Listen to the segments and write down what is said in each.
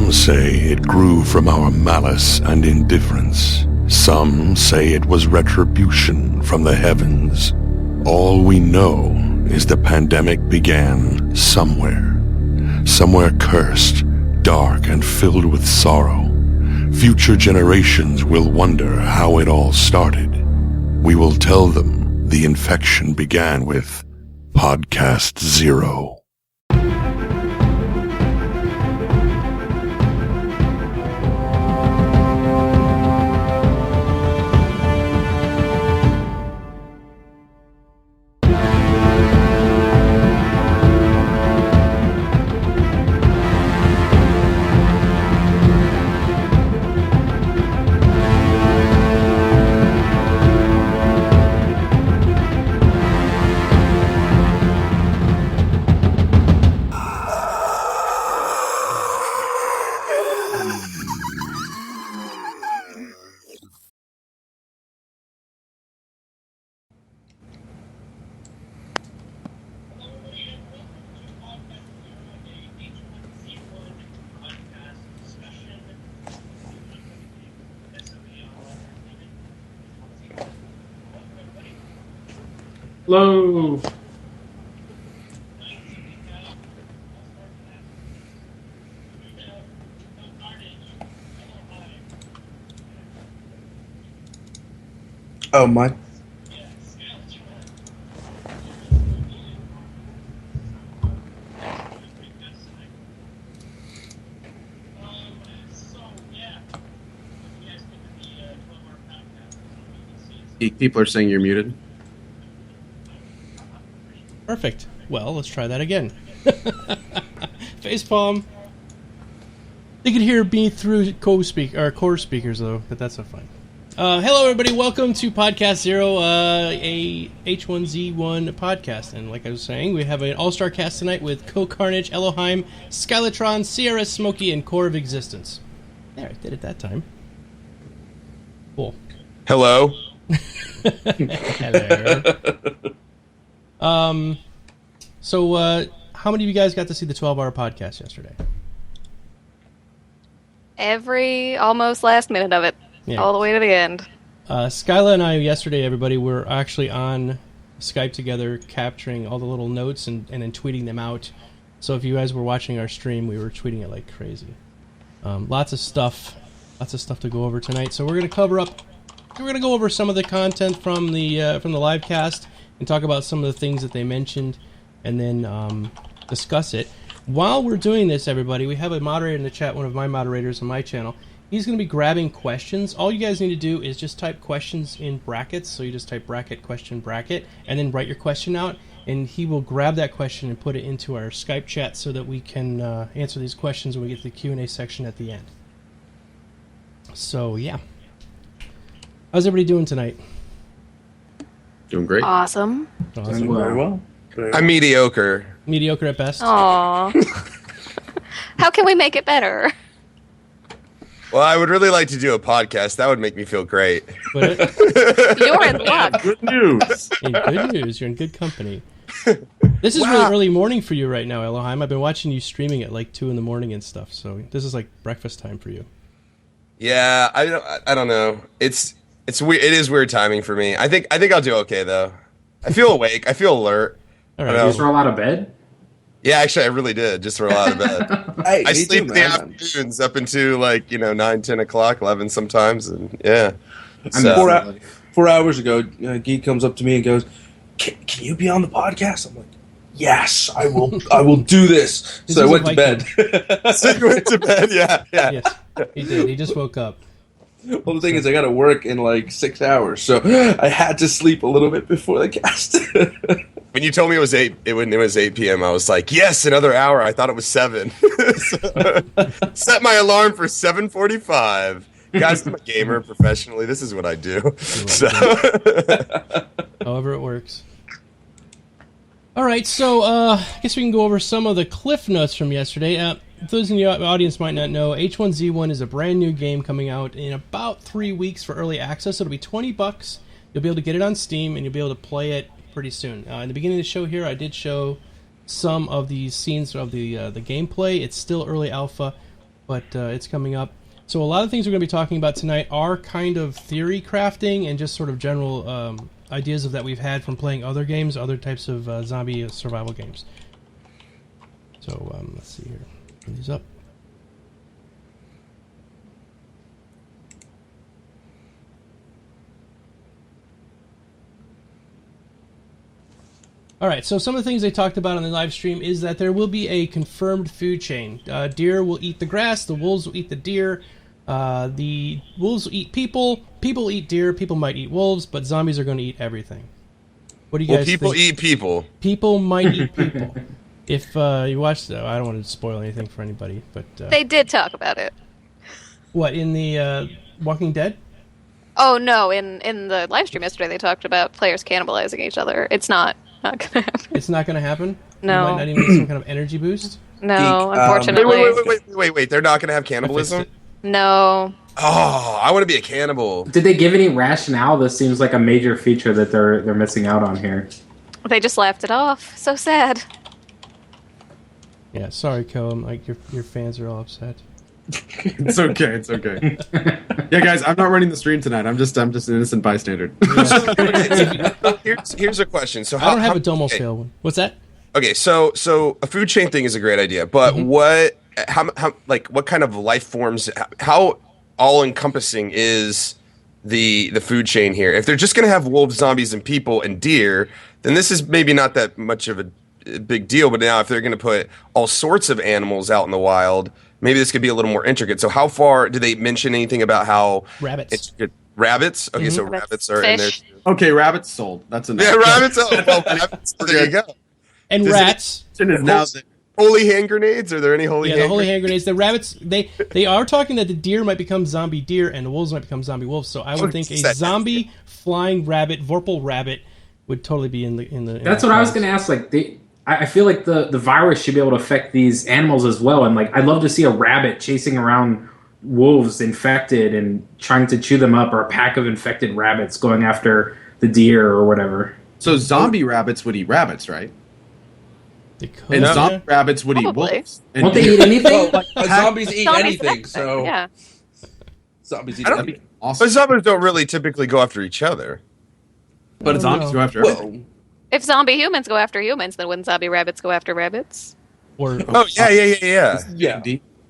Some say it grew from our malice and indifference. Some say it was retribution from the heavens. All we know is the pandemic began somewhere. Somewhere cursed, dark, and filled with sorrow. Future generations will wonder how it all started. We will tell them the infection began with PodcastZERO. Hello. Oh, my. People are saying you're muted. Perfect. Well, let's try that again. Facepalm. They can hear me through core speakers, though, but that's not fine. Hello, everybody. Welcome to PodcastZERO, a H1Z1 podcast. And like I was saying, we have an all-star cast tonight with Co-Carnage, Elohim, Skylatron, CRS Smokey, and Core of Existence. There, I did it that time. Cool. Hello. Hello. So, how many of you guys got to see the 12-hour podcast yesterday? Every almost last minute of it, all the way to the end. Skyla and I yesterday, everybody, were actually on Skype together, capturing all the little notes and then tweeting them out. So if you guys were watching our stream, we were tweeting it like crazy. Lots of stuff to go over tonight. So we're gonna go over some of the content from the live cast and talk about some of the things that they mentioned, and then discuss it. While we're doing this, everybody, we have a moderator in the chat, one of my moderators on my channel. He's going to be grabbing questions. All you guys need to do is just type questions in brackets. So you just type bracket, question, bracket, and then write your question out, and he will grab that question and put it into our Skype chat so that we can answer these questions when we get to the Q&A section at the end. So, yeah. How's everybody doing tonight? Doing great. Awesome. Very well. I'm mediocre. Mediocre at best. Aww. How can we make it better? Well, I would really like to do a podcast. That would make me feel great. Would it? You're in luck. Good news. In good news. You're in good company. This is really early morning for you right now, Elohim. I've been watching you streaming at like 2 in the morning and stuff. So this is like breakfast time for you. Yeah, I don't know. It's weird. It is weird timing for me. I think I'll do okay though. I feel awake. I feel alert. All right. You just roll out of bed? Yeah, actually, I really did. Just roll out of bed. Hey, I sleep in the afternoons up into 9, 10 o'clock, 11 sometimes, and yeah. So, 4 hours ago, Geek comes up to me and goes, "Can you be on the podcast?" I'm like, "Yes, I will. I will do this." So I went to bed. So you went to bed, yeah. Yes, he did. He just woke up. Well, the thing is, I got to work in like 6 hours, so I had to sleep a little bit before the cast. When you told me it was 8 p.m., I was like, yes, another hour. I thought it was 7. So, set my alarm for 7:45. Guys, I'm a gamer professionally. This is what I do. So. However it works. All right, so I guess we can go over some of the cliff notes from yesterday. For those in the audience might not know, H1Z1 is a brand new game coming out in about 3 weeks for early access. It'll be $20. You'll be able to get it on Steam, and you'll be able to play it pretty soon. In the beginning of the show here, I did show some of the scenes of the gameplay. It's still early alpha. but it's coming up. So a lot of things we're going to be talking about tonight are kind of theory crafting and just sort of general ideas that we've had from playing other games, other types of zombie survival games. So let's see here. Put these up. All right, so some of the things they talked about on the live stream is that there will be a confirmed food chain. Deer will eat the grass, the wolves will eat the deer, the wolves will eat people, people will eat deer, people might eat wolves, but zombies are going to eat everything. What do you guys think? People eat people. People might eat people. If you watch, I don't want to spoil anything for anybody, but... they did talk about it. What, in the Walking Dead? Oh, no, in the live stream yesterday they talked about players cannibalizing each other. It's not going to happen. It's not going to happen? No. You might not even get some kind of energy boost? No, unfortunately. Wait. They're not going to have cannibalism? No. Oh, I want to be a cannibal. Did they give any rationale? This seems like a major feature that they're missing out on here. They just laughed it off. So sad. Yeah, sorry, Co. Like your fans are all upset. It's okay. Yeah, guys, I'm not running the stream tonight. I'm just an innocent bystander. Here's a question. So I don't have a Domo sale one. What's that? Okay, so a food chain thing is a great idea, but what kind of life forms? How all encompassing is the food chain here? If they're just going to have wolves, zombies, and people and deer, then this is maybe not that much of a big deal. But now, if they're going to put all sorts of animals out in the wild, maybe this could be a little more intricate. So how far did they mention anything about how rabbits? Rabbits? Okay, so rabbits are in there. Okay, rabbits sold. That's enough. Yeah, rabbits. Oh, well, rabbits, there you go. And rats. Holy hand grenades? Are there any holy? Yeah, the holy hand grenades. The rabbits. They are talking that the deer might become zombie deer and the wolves might become zombie wolves. So I would think a zombie flying rabbit, Vorpal rabbit, would totally be in the. That's what I was going to ask. Like I feel like the virus should be able to affect these animals as well. And like, I'd love to see a rabbit chasing around wolves infected and trying to chew them up, or a pack of infected rabbits going after the deer or whatever. So zombie rabbits would eat rabbits, right? They could. And zombie rabbits would Probably. eat wolves. And Won't they eat anything? Well, zombies eat Zombies anything, eat so yeah. zombies eat I don't- anything. Awesome. But zombies don't really typically go after each other. But zombies go after everything. If zombie humans go after humans, then wouldn't zombie rabbits go after rabbits? Or Oh yeah. Yeah.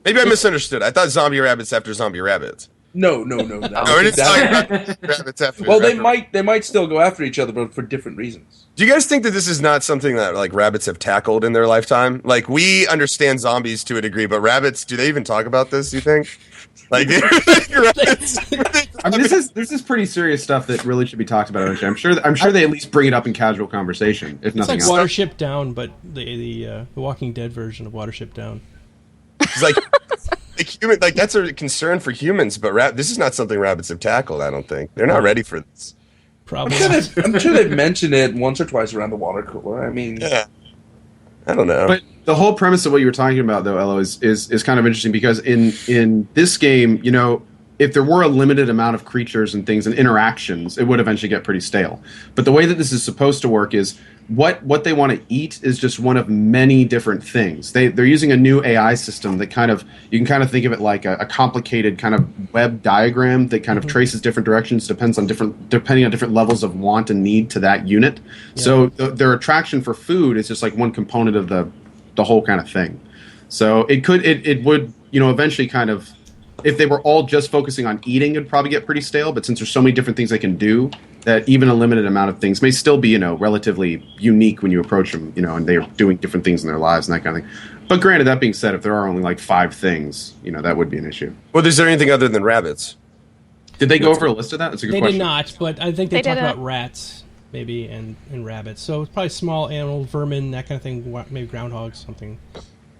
Maybe I misunderstood. I thought zombie rabbits after zombie rabbits. No. No, I didn't talk about rabbits after. Well, they might still go after each other, but for different reasons. Do you guys think that this is not something that like rabbits have tackled in their lifetime? Like we understand zombies to a degree, but rabbits, do they even talk about this? You think? Like rabbits? I mean, this is pretty serious stuff that really should be talked about. I'm sure they at least bring it up in casual conversation, if it's nothing like else. Watership Down, but the Walking Dead version of Watership Down. It's like human, like that's a concern for humans, but this is not something rabbits have tackled. I don't think they're not ready for this. Probably. I'm sure they've mentioned it once or twice around the water cooler. I mean, Yeah, I don't know. But the whole premise of what you were talking about, though, Elo, is kind of interesting because in this game, you know, if there were a limited amount of creatures and things and interactions, it would eventually get pretty stale. But the way that this is supposed to work is what they want to eat is just one of many different things. They're using a new AI system that kind of, you can kind of think of it like a complicated kind of web diagram that kind of traces different directions, depending on different levels of want and need to that unit. Yeah. So their attraction for food is just like one component of the whole kind of thing. So it would, you know, eventually kind of, if they were all just focusing on eating, it'd probably get pretty stale. But since there's so many different things they can do, that even a limited amount of things may still be, you know, relatively unique when you approach them, you know, and they're doing different things in their lives and that kind of thing. But granted, that being said, if there are only like 5 things, you know, that would be an issue. Well, is there anything other than rabbits? Did they go over a list of that? That's a good question. They did not, but I think they talked didn't. about rats, maybe, and rabbits. So it's probably small animal, vermin, that kind of thing, maybe groundhogs, something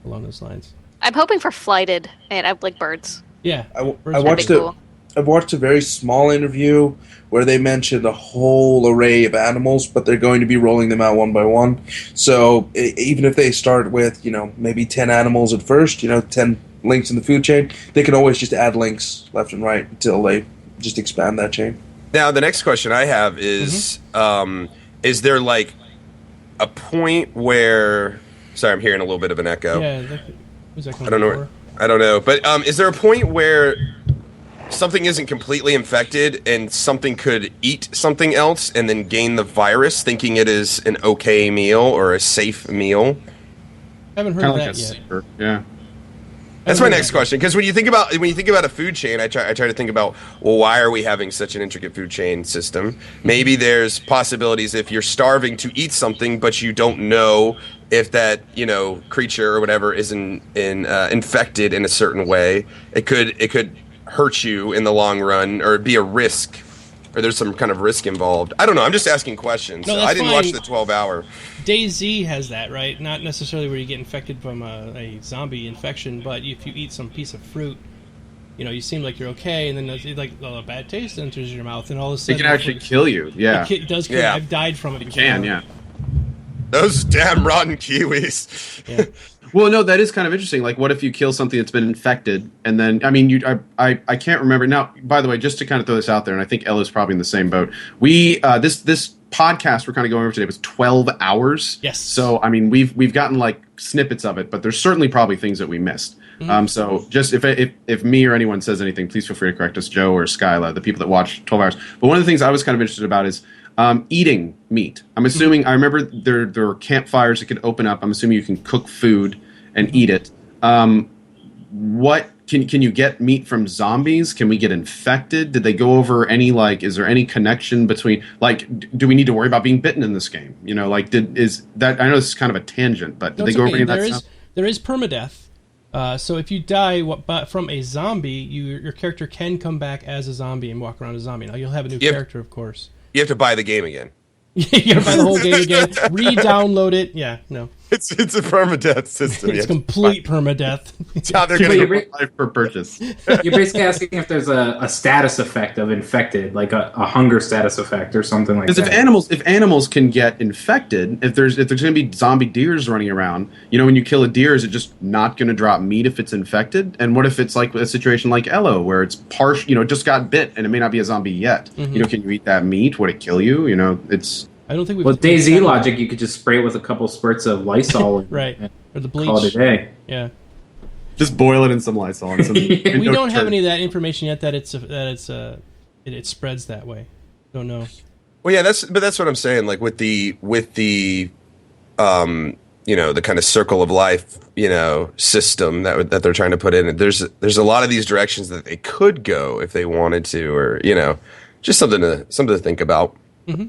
along those lines. I'm hoping for flighted and like birds. Yeah. I watched a very small interview where they mentioned a whole array of animals, but they're going to be rolling them out one by one. So even if they start with, you know, maybe 10 animals at first, you know, 10 links in the food chain, they can always just add links left and right until they just expand that chain. Now, the next question I have is there like a point where... Sorry, I'm hearing a little bit of an echo. Yeah, who's that coming I don't know. for? I don't know. But is there a point where something isn't completely infected and something could eat something else and then gain the virus, thinking it is an okay meal or a safe meal? I haven't heard Kind of of that like a yet. super, yeah. That's my next question. Because when you think about a food chain, I try to think about, well, why are we having such an intricate food chain system? Maybe there's possibilities if you're starving to eat something, but you don't know if that creature or whatever is infected in a certain way. It could hurt you in the long run, or be a risk, or there's some kind of risk involved. I don't know. I'm just asking questions. No, So that's I didn't fine. watch the 12-hour. DayZ has that, right? Not necessarily where you get infected from a zombie infection, but if you eat some piece of fruit, you seem like you're okay, and then it's like a bad taste enters your mouth, and all of a It sudden can actually kill you. Yeah. It does kill. Yeah. I've died from it. It can, yeah. Those damn rotten kiwis. Yeah. Well, no, that is kind of interesting. Like, what if you kill something that's been infected, and then, I mean, I can't remember. Now, by the way, just to kind of throw this out there, and I think Ella's probably in the same boat. We, this podcast we're kind of going over today was 12 hours. Yes. So, I mean, we've gotten like snippets of it, but there's certainly probably things that we missed. So just if me or anyone says anything, please feel free to correct us, Joe or Skyla, the people that watch 12 hours. But one of the things I was kind of interested about is eating meat. I'm assuming, I remember there were campfires that could open up. I'm assuming you can cook food and eat it. What can you get meat from zombies? Can we get infected? Did they go over any, like, is there any connection between, like, do we need to worry about being bitten in this game? Like, is that, I know this is kind of a tangent, but did they go over any of that stuff? There is permadeath. So if you die from a zombie, your character can come back as a zombie and walk around as a zombie. Now you'll have a new character, of course. You have to buy the game again. You gotta buy the whole game again, re-download it. Yeah, no. It's a permadeath system. It's complete permadeath. It's how they're So going to you're, Life per purchase. you're basically asking if there's a status effect of infected, like a hunger status effect or something like that. Because if animals can get infected, if there's going to be zombie deers running around, when you kill a deer, is it just not going to drop meat if it's infected? And what if it's like a situation like Ello, where it's partial, just got bit and it may not be a zombie yet? Mm-hmm. Can you eat that meat? Would it kill you? It's. I don't think we've. With DayZ logic, you could just spray it with a couple spurts of Lysol and, right, and or the bleach. call it a day. Yeah. Just boil it in some Lysol. And some, We don't have any of that information yet that it spreads that way. Don't know. Well, yeah, that's what I'm saying. Like with the the kind of circle of life, system that they're trying to put in. There's a lot of these directions that they could go if they wanted to, or just something to think about.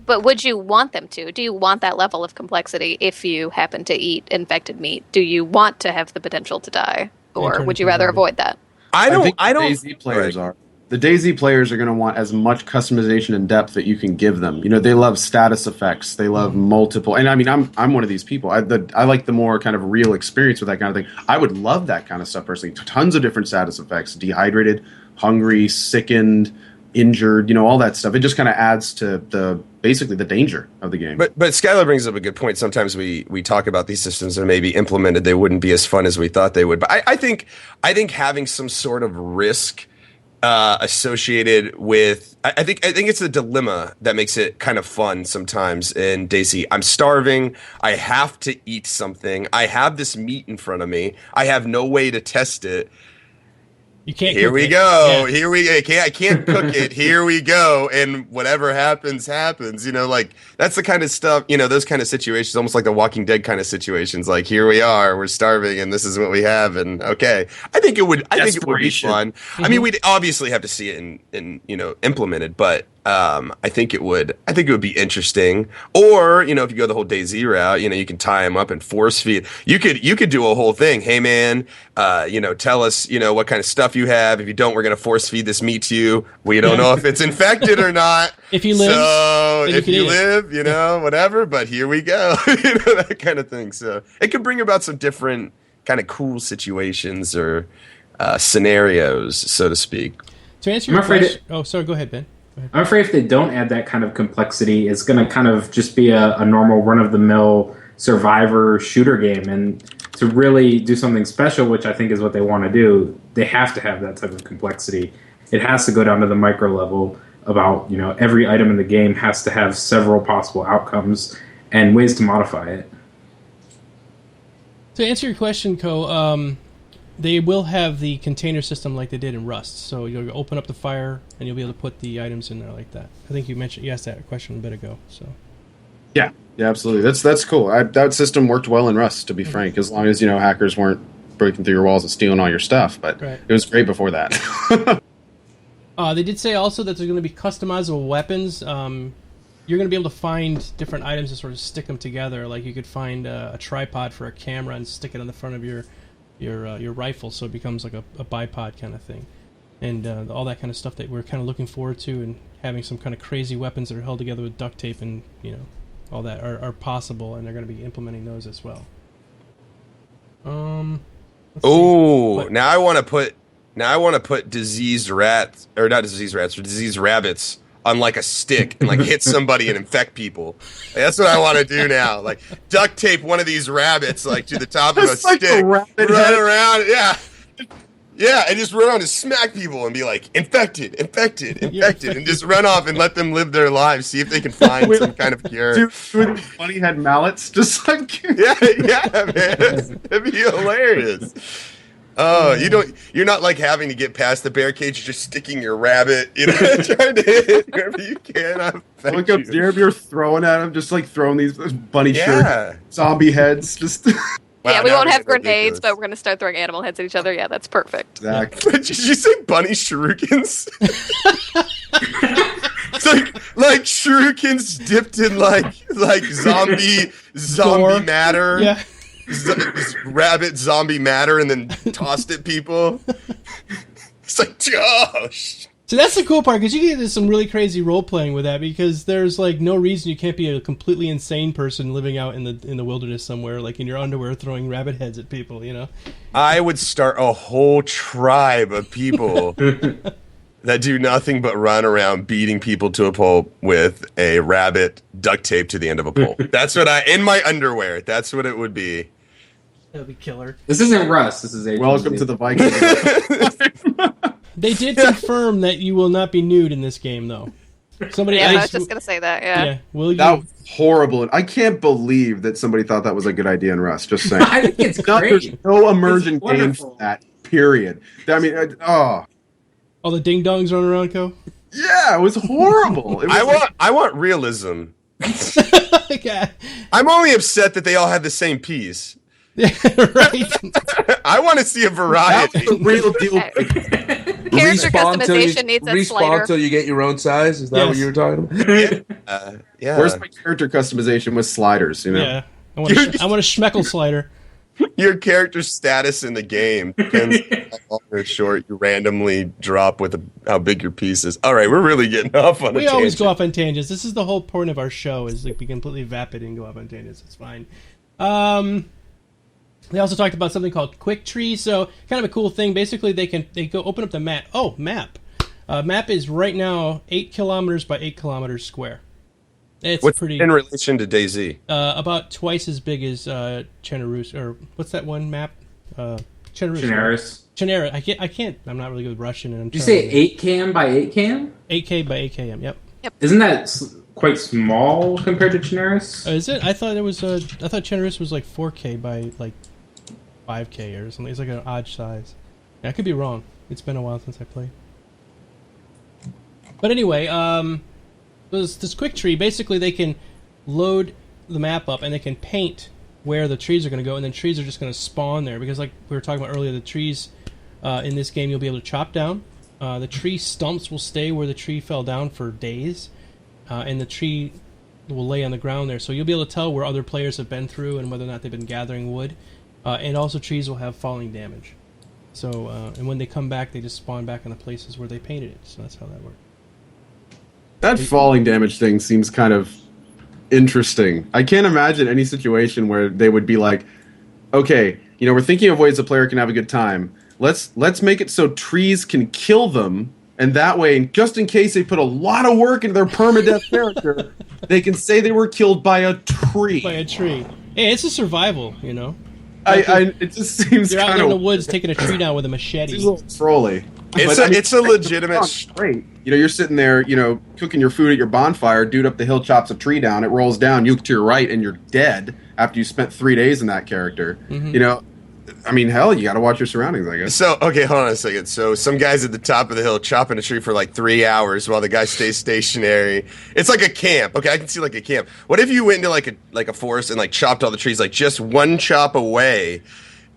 But would you want them to? Do you want that level of complexity if you happen to eat infected meat? Do you want to have the potential to die? Or would you rather avoid that? I don't. think the DayZ players are. The DayZ players are going to want as much customization and depth that you can give them. They love status effects. They love multiple. And I mean, I'm one of these people. I like the more kind of real experience with that kind of thing. I would love that kind of stuff personally. Tons of different status effects: dehydrated, hungry, sickened, injured. All that stuff. It just kind of adds to basically the danger of the game. But Skylar brings up a good point. Sometimes we talk about these systems that are maybe implemented, they wouldn't be as fun as we thought they would. But I think having some sort of risk associated with, I think it's the dilemma that makes it kind of fun sometimes in DayZ. I'm starving. I have to eat something. I have this meat in front of me. I have no way to test it. You can't. Here cook we it. go. Yeah. Here we. I can't cook it. Here we go. And whatever happens. Like that's the kind of stuff. Those kind of situations, almost like the Walking Dead kind of situations. Like here we are, we're starving, and this is what we have. And okay, I think it would be fun. I mean, we'd obviously have to see it in implemented, but I think it would be interesting. Or, if you go the whole DayZ route, you can tie them up and force feed. You could do a whole thing. Hey man, tell us, what kind of stuff you have. If you don't, we're going to force feed this meat to you. We don't know if it's infected or not. If you live, so then if you live, whatever, but here we go. That kind of thing. So it could bring about some different kind of cool situations or scenarios, so to speak. To answer your question, sorry, go ahead, Ben. I'm afraid if they don't add that kind of complexity, it's going to kind of just be a normal run-of-the-mill survivor shooter game. And to really do something special, which I think is what they want to do, they have to have that type of complexity. It has to go down to the micro level about, every item in the game has to have several possible outcomes and ways to modify it. To answer your question, Ko, They will have the container system like they did in Rust. So you'll open up the fire and you'll be able to put the items in there like that. I think you asked that question a bit ago. So. Yeah, absolutely. That's cool. That system worked well in Rust, to be frank, as long as hackers weren't breaking through your walls and stealing all your stuff. But It was great before that. They did say also that there's going to be customizable weapons. You're going to be able to find different items and sort of stick them together. Like you could find a tripod for a camera and stick it on the front of your rifle, so it becomes like a bipod kind of thing, and all that kind of stuff that we're kind of looking forward to, and having some kind of crazy weapons that are held together with duct tape and all that are possible, and they're going to be implementing those as well. Now I want to put diseased rats, or not diseased rats, or diseased rabbits on like a stick and like hit somebody and infect people. That's what I want to do now. Like duct tape one of these rabbits like to the top of a stick, run around, and just run around and smack people and be like infected, and just run off and let them live their lives. See if they can find some kind of cure. Dude, Bunny had mallets, just like yeah, man, it'd be hilarious. Oh, you're not like having to get past the barricade. You're just sticking your rabbit, trying to hit wherever you can. Look up there, you're throwing at him, just like throwing these bunny shirt zombie heads. Just yeah, we won't have grenades, but we're going to start throwing animal heads at each other. Yeah, that's perfect. Exactly. Did you say bunny shurikens? It's like shurikens dipped in like zombie matter. Yeah. Rabbit zombie matter and then tossed at people. It's like, gosh. So that's the cool part, because you get into some really crazy role playing with that, because there's like no reason you can't be a completely insane person living out in the wilderness somewhere, like in your underwear throwing rabbit heads at people. I would start a whole tribe of people that do nothing but run around beating people to a pulp with a rabbit duct taped to the end of a pole. That's what in my underwear. That's what it would be. That'd be killer. This isn't Rust. This is HMC. Welcome to the Vikings. They did confirm that you will not be nude in this game, though. Somebody I asked, was just gonna say that. Yeah. Will you? That was horrible. I can't believe that somebody thought that was a good idea in Rust. Just saying. I think it's great. There's no immersion game for that. Period. I mean, all the ding dongs running around, Co. Yeah, it was horrible. I want realism. Yeah. I'm only upset that they all had the same piece. Right. I want to see a variety. That's the real deal. Character customization needs a slider. Respawn until you get your own size. Is that what you were talking about? Yeah. Where's my character customization with sliders? Yeah. I want a Schmeckle slider. Your character status in the game depends on how long or short you randomly drop with how big your piece is. All right, we're really getting off on. We always go off on tangents. This is the whole point of our show: is like be completely vapid and go off on tangents. It's fine. They also talked about something called Quick Tree. So kind of a cool thing. Basically, they go open up the map. Oh, map. Map is right now 8 kilometers by 8 kilometers square. It's what's pretty in relation to DayZ? About twice as big as Chenerus, or what's that one map? Chenerus. Chenerus. I can't. I'm not really good with Russian. And Did you say 8 cam by 8 cam? 8K by 8KM. Yep. Isn't that quite small compared to Chenerus? Is it? I thought it was. I thought Chenerus was like 4K by like 5K or something. It's like an odd size. I could be wrong. It's been a while since I played. But anyway, this Quick Tree, basically they can load the map up and they can paint where the trees are going to go, and then trees are just going to spawn there, because like we were talking about earlier, the trees in this game you'll be able to chop down. The tree stumps will stay where the tree fell down for days, and the tree will lay on the ground there, so you'll be able to tell where other players have been through and whether or not they've been gathering wood. And also trees will have falling damage. So, and when they come back, they just spawn back in the places where they painted it. So that's how that works. That falling damage thing seems kind of interesting. I can't imagine any situation where they would be like, okay, we're thinking of ways a player can have a good time. Let's make it so trees can kill them, and that way, just in case they put a lot of work into their permadeath character, they can say they were killed by a tree. By a tree. Hey, it's a survival, It just seems you're out kind there in of the woods taking a tree down with a machete. It's a little trolly. It's a legitimate. Great. You're sitting there, cooking your food at your bonfire. Dude up the hill chops a tree down. It rolls down. You look to your right, and you're dead after you spent 3 days in that character. Mm-hmm. I mean, hell, you got to watch your surroundings, I guess. So, okay, hold on a second. So, some guy's at the top of the hill chopping a tree for like 3 hours while the guy stays stationary. It's like a camp. Okay, I can see like a camp. What if you went into like a forest and like chopped all the trees like just one chop away,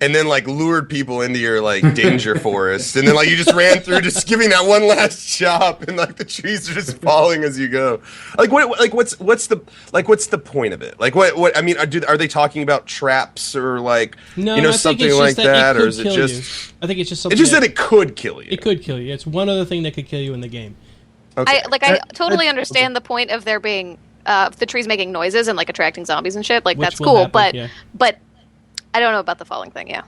and then like lured people into your like danger forest, and then like you just ran through just giving that one last chop, and like the trees are just falling as you go. Like what's the point of it? Like what I mean, are they talking about traps or like something like that, or is it just? I think it's just something. It's just that it could kill you. It could kill you. It's one other thing that could kill you in the game. Okay. I totally understand the point of there being the trees making noises and like attracting zombies and shit. Like Which that's will cool, happen, but I don't know about the falling thing. Yeah.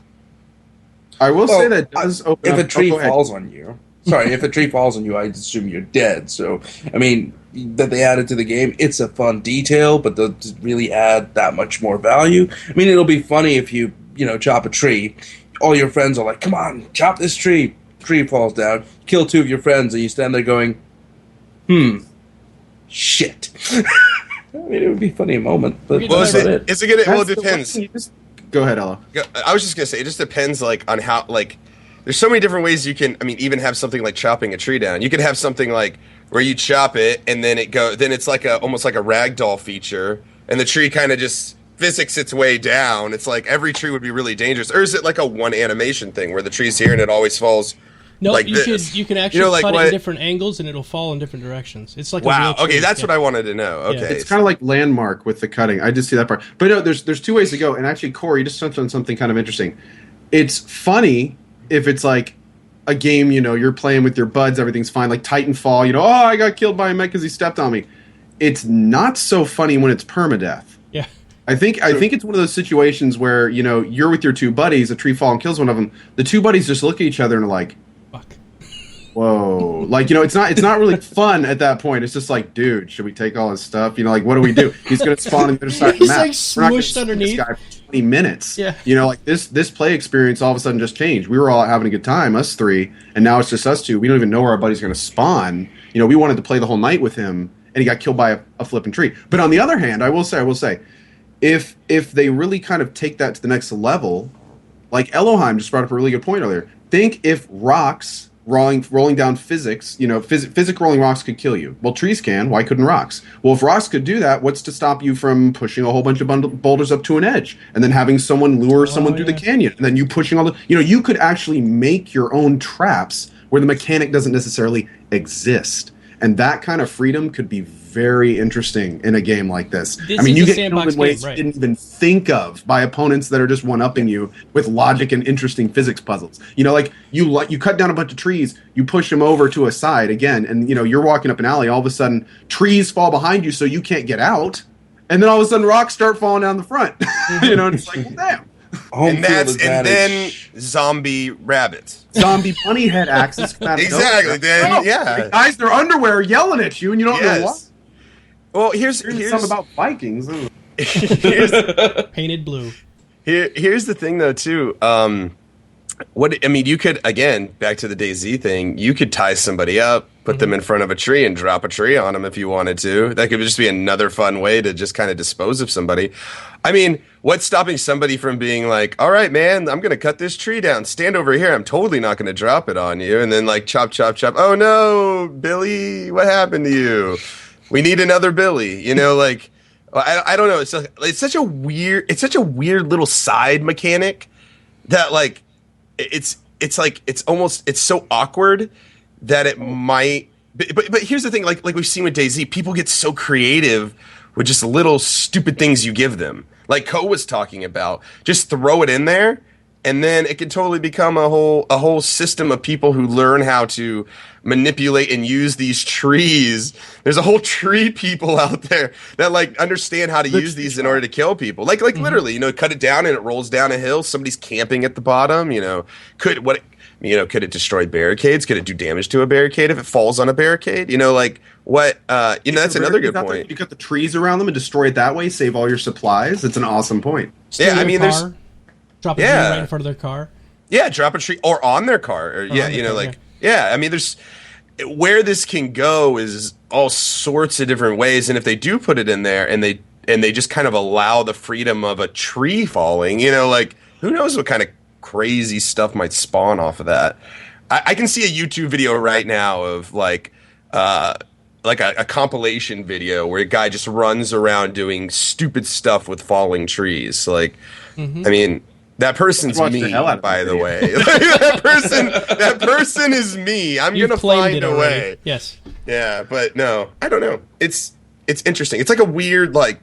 I will say that does open if up. a tree falls on you. Sorry, if a tree falls on you, I assume you're dead. So, I mean, that they added to the game, it's a fun detail, but does really add that much more value. I mean, it'll be funny if you chop a tree. All your friends are like, come on, chop this tree. Tree falls down, kill 2 of your friends, and you stand there going, shit. I mean, it would be a funny moment, but is it gonna? Well, it depends. Go ahead, Ella. I was just gonna say, it just depends, like, on how, like, there's so many different ways you can, I mean, even have something like chopping a tree down. You could have something like where you chop it and then then it's like almost like a ragdoll feature, and the tree kind of just physics its way down. It's like every tree would be really dangerous. Or is it like a one animation thing where the tree's here and it always falls? No, like you can actually cut it in different angles and it'll fall in different directions. It's like wow. Okay, that's what I wanted to know. Okay, it's kind of like Landmark with the cutting. I just see that part. But no, there's 2 ways to go. And actually, Corey, you just touched on something kind of interesting. It's funny if it's like a game, you're playing with your buds, everything's fine, like Titanfall. Oh, I got killed by a mech because he stepped on me. It's not so funny when it's permadeath. Yeah. I think it's one of those situations where you're with your 2 buddies, a tree falls and kills one of them. The 2 buddies just look at each other and are like, whoa, like it's not really fun at that point. It's just like, dude, should we take all his stuff? Like, what do we do? He's gonna spawn on the other side of the map. He's like smushed underneath. This guy for 20 minutes. Yeah. Like this play experience all of a sudden just changed. We were all having a good time, us 3, and now it's just us 2. We don't even know where our buddy's gonna spawn. We wanted to play the whole night with him, and he got killed by a flipping tree. But on the other hand, I will say, if they really kind of take that to the next level, like Elohim just brought up a really good point earlier. Think if rocks rolling down physics, physics rolling rocks could kill you. Well, trees can. Why couldn't rocks? Well, if rocks could do that, what's to stop you from pushing a whole bunch of boulders up to an edge and then having someone lure someone through the canyon and then you pushing all the... you could actually make your own traps where the mechanic doesn't necessarily exist. And that kind of freedom could be very interesting in a game like this. I mean, you get killed in ways you didn't even think of by opponents that are just one-upping you with logic and interesting physics puzzles. Like you cut down a bunch of trees, you push them over to a side again, and you're walking up an alley. All of a sudden, trees fall behind you, so you can't get out, and then all of a sudden, rocks start falling down the front. And it's like, well, damn. And then zombie rabbits. Zombie bunny head axes. Exactly. Then, the guys, their underwear yelling at you, and you don't know what. Well, here's something about Vikings. Painted blue. Here's the thing, though, too. You could, again, back to the DayZ thing, you could tie somebody up, put them in front of a tree, and drop a tree on them if you wanted to. That could just be another fun way to just kind of dispose of somebody. I mean, what's stopping somebody from being like, all right, man, I'm going to cut this tree down. Stand over here. I'm totally not going to drop it on you. And then, like, chop, chop, chop. Oh, no, Billy, what happened to you? We need another Billy. Like, I don't know. It's such a weird little side mechanic that, like, it's so awkward that it might. But here's the thing, like we've seen with DayZ, people get so creative with just little stupid things you give them. Like Ko was talking about, just throw it in there, and then it can totally become a whole system of people who learn how to manipulate and use these trees. There's a whole tree people out there that like understand how to use these in order to kill people. Like literally, cut it down and it rolls down a hill. Somebody's camping at the bottom. Could it destroy barricades? Could it do damage to a barricade if it falls on a barricade? That's another good point. You cut the trees around them and destroy it that way, save all your supplies. It's an awesome point. Drop a tree right in front of their car. Yeah, drop a tree or on their car. There's where this can go is all sorts of different ways, and if they do put it in there and they just kind of allow the freedom of a tree falling, who knows what kind of crazy stuff might spawn off of that. I can see a YouTube video right now of like a compilation video where a guy just runs around doing stupid stuff with falling trees. Like, I mean, that person's Watch me, the hell out of by that the video. way. that person is me. I'm You've gonna claimed find it a already. way. Yes. Yeah, but no, I don't know. It's interesting. It's like a weird like.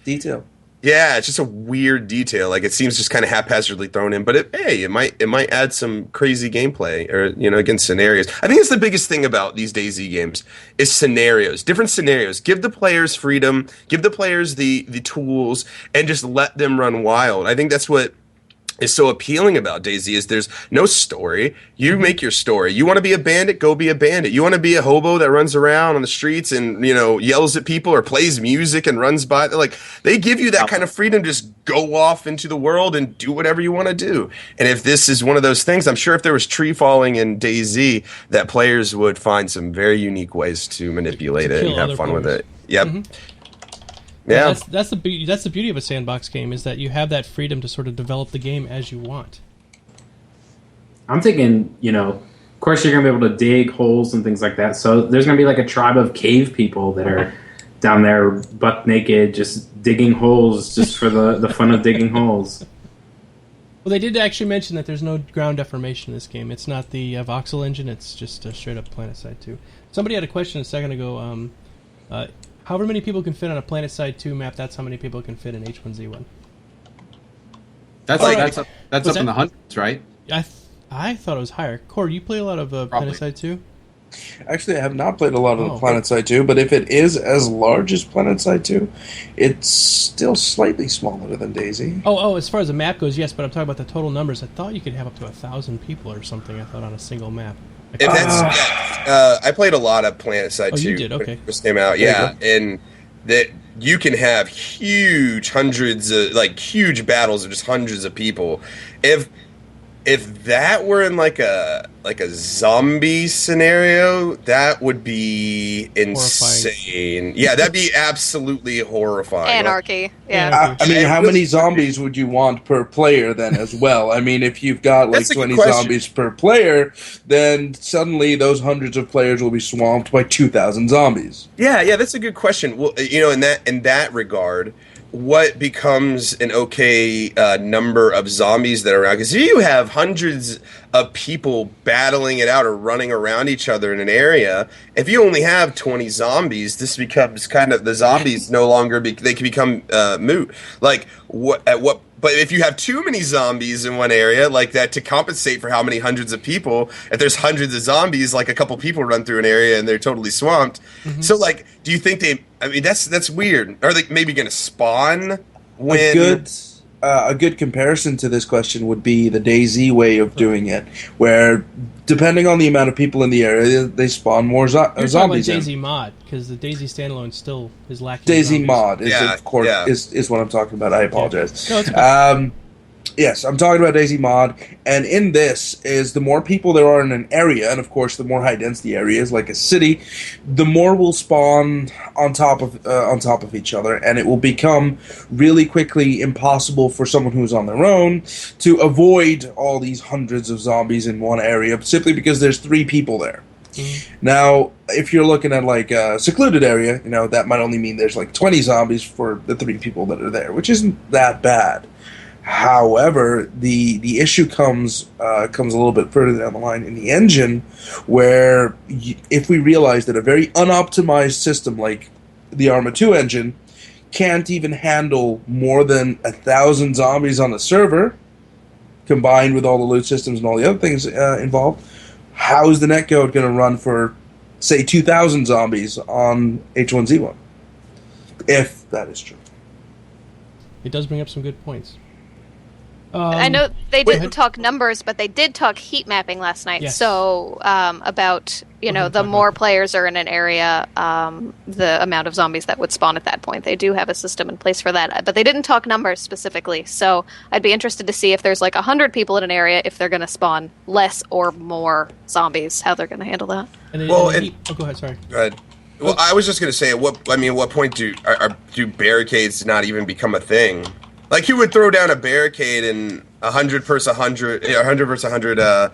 Detail. Yeah, it's just a weird detail. Like it seems just kind of haphazardly thrown in, but it might add some crazy gameplay or against scenarios. I think it's the biggest thing about these DayZ games is scenarios, different scenarios. Give the players freedom, give the players the tools, and just let them run wild. I think that's what is so appealing about DayZ is there's no story. You make your story. You want to be a bandit, go be a bandit. You want to be a hobo that runs around on the streets and yells at people or plays music and runs by. Like they give you that kind of freedom. Just go off into the world and do whatever you want to do. And if this is one of those things, I'm sure if there was tree falling in DayZ, that players would find some very unique ways to manipulate it and have fun with it. Yep. Yeah, that's the beauty of a sandbox game is that you have that freedom to sort of develop the game as you want. I'm thinking, of course you're going to be able to dig holes and things like that. So there's going to be like a tribe of cave people that are down there buck naked, just digging holes just for the fun of digging holes. Well, they did actually mention that there's no ground deformation in this game. It's not the voxel engine. It's just a straight up PlanetSide 2. Somebody had a question a second ago. However many people can fit on a PlanetSide 2 map, that's how many people can fit in H1Z1. That's up in the hundreds, right? I thought it was higher. Cord, you play a lot of PlanetSide 2? Actually, I have not played a lot of the PlanetSide 2, but if it is as large as PlanetSide 2, it's still slightly smaller than DayZ. Oh, as far as the map goes, yes, but I'm talking about the total numbers. I thought you could have up to 1,000 people or something, I thought, on a single map. If I played a lot of PlanetSide 2. You did? Okay. When it first came out, yeah, and that you can have huge battles of just hundreds of people. If that were in like a zombie scenario, that would be insane. Horrifying. Yeah, that'd be absolutely horrifying. Anarchy. Yeah. I mean, how many zombies would you want per player then as well? I mean, if you've got like 20 zombies per player, then suddenly those hundreds of players will be swamped by 2,000 zombies. Yeah, that's a good question. Well, in that regard, what becomes an okay number of zombies that are around? Because if you have hundreds of people battling it out or running around each other in an area, if you only have 20 zombies, this becomes kind of the zombies no longer they can become moot. Like but if you have too many zombies in one area like that to compensate for how many hundreds of people, if there's hundreds of zombies, like a couple people run through an area and they're totally swamped. So like, do you think that's weird. Are they maybe going to spawn when... A good comparison to this question would be the DayZ way of doing it, where depending on the amount of people in the area, they spawn more zombies. You're talking about DayZ mod, because the DayZ standalone still is lacking. DayZ mod is what I'm talking about. I apologize. Yeah. No, it's okay. Yes, I'm talking about DayZ mod, and in this is the more people there are in an area, and of course the more high dense the area is, like a city, the more will spawn on top of each other, and it will become really quickly impossible for someone who's on their own to avoid all these hundreds of zombies in one area, simply because there's 3 people there. Now, if you're looking at like a secluded area, that might only mean there's like 20 zombies for the 3 people that are there, which isn't that bad. However, the issue comes a little bit further down the line in the engine, where if we realize that a very unoptimized system like the Arma 2 engine can't even handle more than 1,000 zombies on a server, combined with all the loot systems and all the other things involved, how is the netcode going to run for, say, 2,000 zombies on H1Z1? If that is true. It does bring up some good points. I know they didn't talk numbers, but they did talk heat mapping last night. Yes. So about the more players are in an area, the amount of zombies that would spawn at that point. They do have a system in place for that, but they didn't talk numbers specifically. So I'd be interested to see if there's like 100 people in an area, if they're going to spawn less or more zombies, how they're going to handle that. Go ahead. Sorry. Go ahead. Well, I was just going to say, at what point do barricades not even become a thing? Like, who would throw down a barricade in 100 versus 100, 100 versus 100,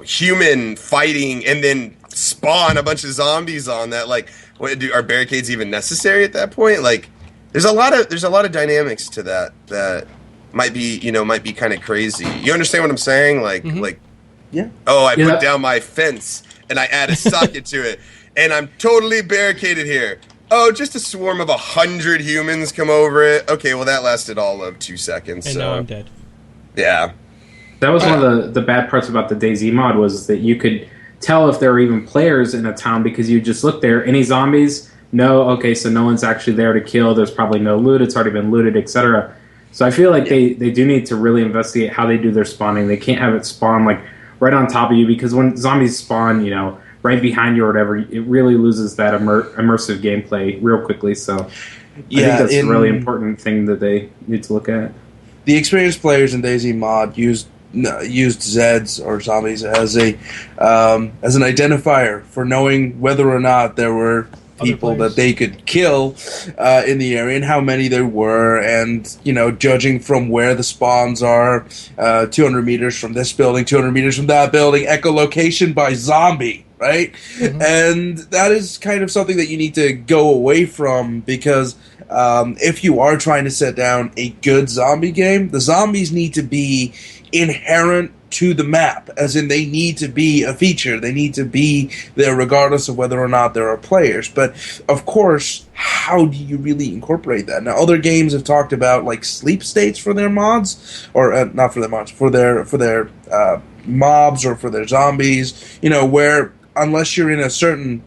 human fighting, and then spawn a bunch of zombies on that? Like, are barricades even necessary at that point? Like, there's a lot of dynamics to that might be kind of crazy. You understand what I'm saying? Like, Yeah. Oh, I put down my fence and I add a socket to it, and I'm totally barricaded here. Oh, just a swarm of 100 humans come over it. Okay, well, that lasted all of 2 seconds. And now I'm dead. Yeah. That was one of the bad parts about the DayZ mod, was that you could tell if there were even players in a town because you just look there. Any zombies? No. Okay, so no one's actually there to kill. There's probably no loot. It's already been looted, etc. So I feel like they do need to really investigate how they do their spawning. They can't have it spawn like right on top of you, because when zombies spawn, right behind you or whatever, it really loses that immersive gameplay real quickly. So I think that's a really important thing that they need to look at. The experienced players in DayZ mod used Zeds or zombies as an identifier for knowing whether or not there were people that they could kill in the area and how many there were, and judging from where the spawns are, 200 meters from this building, 200 meters from that building, echolocation by zombie, right? Mm-hmm. And that is kind of something that you need to go away from, because if you are trying to set down a good zombie game, the zombies need to be inherent to the map, as in they need to be a feature. They need to be there regardless of whether or not there are players. But of course, how do you really incorporate that? Now, other games have talked about like sleep states for their mods, or not for their mods, for their mobs or for their zombies. Where unless you're in a certain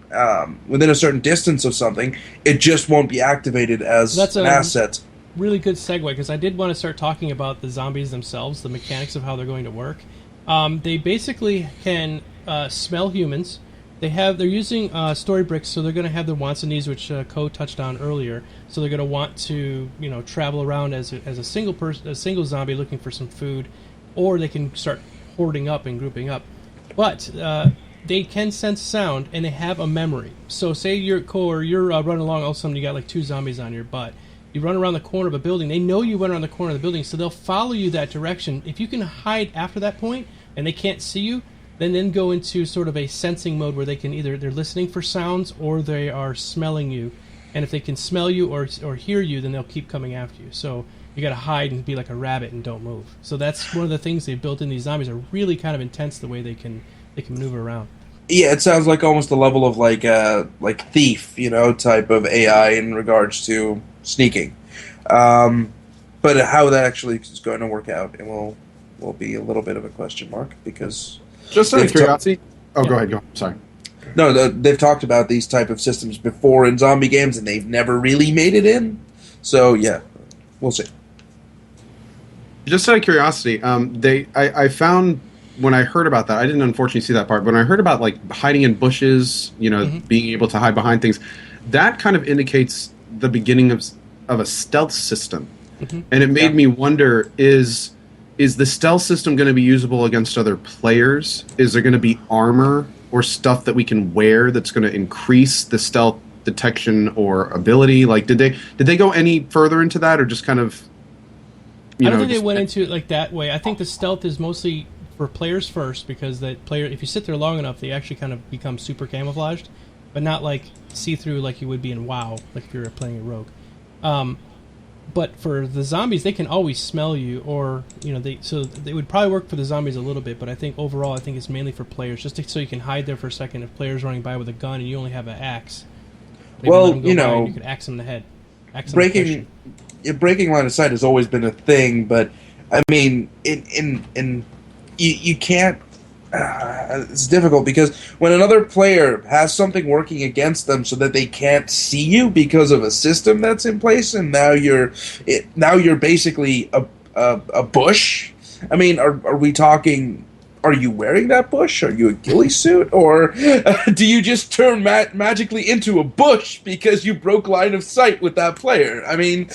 within a certain distance of something, it just won't be activated as an asset. Really good segue, because I did want to start talking about the zombies themselves, the mechanics of how they're going to work. They basically can smell humans. They're using story bricks, so they're going to have their wants and needs, which Ko touched on earlier. So they're going to want to travel around as a single zombie looking for some food, or they can start hoarding up and grouping up. But they can sense sound, and they have a memory. So say you're running along, all of a sudden you got like 2 zombies on your butt. You run around the corner of a building. They know you went around the corner of the building, so they'll follow you that direction. If you can hide after that point and they can't see you, then go into sort of a sensing mode where they can they're listening for sounds or they are smelling you. And if they can smell you or hear you, then they'll keep coming after you. So you got to hide and be like a rabbit and don't move. So that's one of the things they've built in. These zombies are really kind of intense the way they can maneuver around. Yeah, it sounds like almost the level of like Thief, type of AI in regards to sneaking. But how that actually is going to work out, it will be a little bit of a question mark, because just out of curiosity. Go ahead. Go. Sorry. No, they've talked about these type of systems before in zombie games, and they've never really made it in. So yeah, we'll see. Just out of curiosity, I found when I heard about that, I didn't unfortunately see that part. But when I heard about like hiding in bushes, being able to hide behind things, that kind of indicates the beginning of a stealth system. Mm-hmm. And it made me wonder, is the stealth system going to be usable against other players? Is there going to be armor or stuff that we can wear that's going to increase the stealth detection or ability? Like, did they go any further into that, or just kind of I don't think they went into it like that way. I think the stealth is mostly for players first, because that player, if you sit there long enough, they actually kind of become super camouflaged, but not like see-through like you would be in WoW, like if you're playing a rogue. But for the zombies, they can always smell you, or they would probably work for the zombies a little bit. But I think overall, it's mainly for players, just so you can hide there for a second. If players running by with a gun and you only have an axe, well, you could axe them in the head. Breaking line of sight has always been a thing, but I mean, you can't. It's difficult, because when another player has something working against them so that they can't see you because of a system that's in place, and now you're basically a bush. I mean, are we talking? Are you wearing that bush? Are you a ghillie suit, or do you just turn magically into a bush because you broke line of sight with that player? I mean,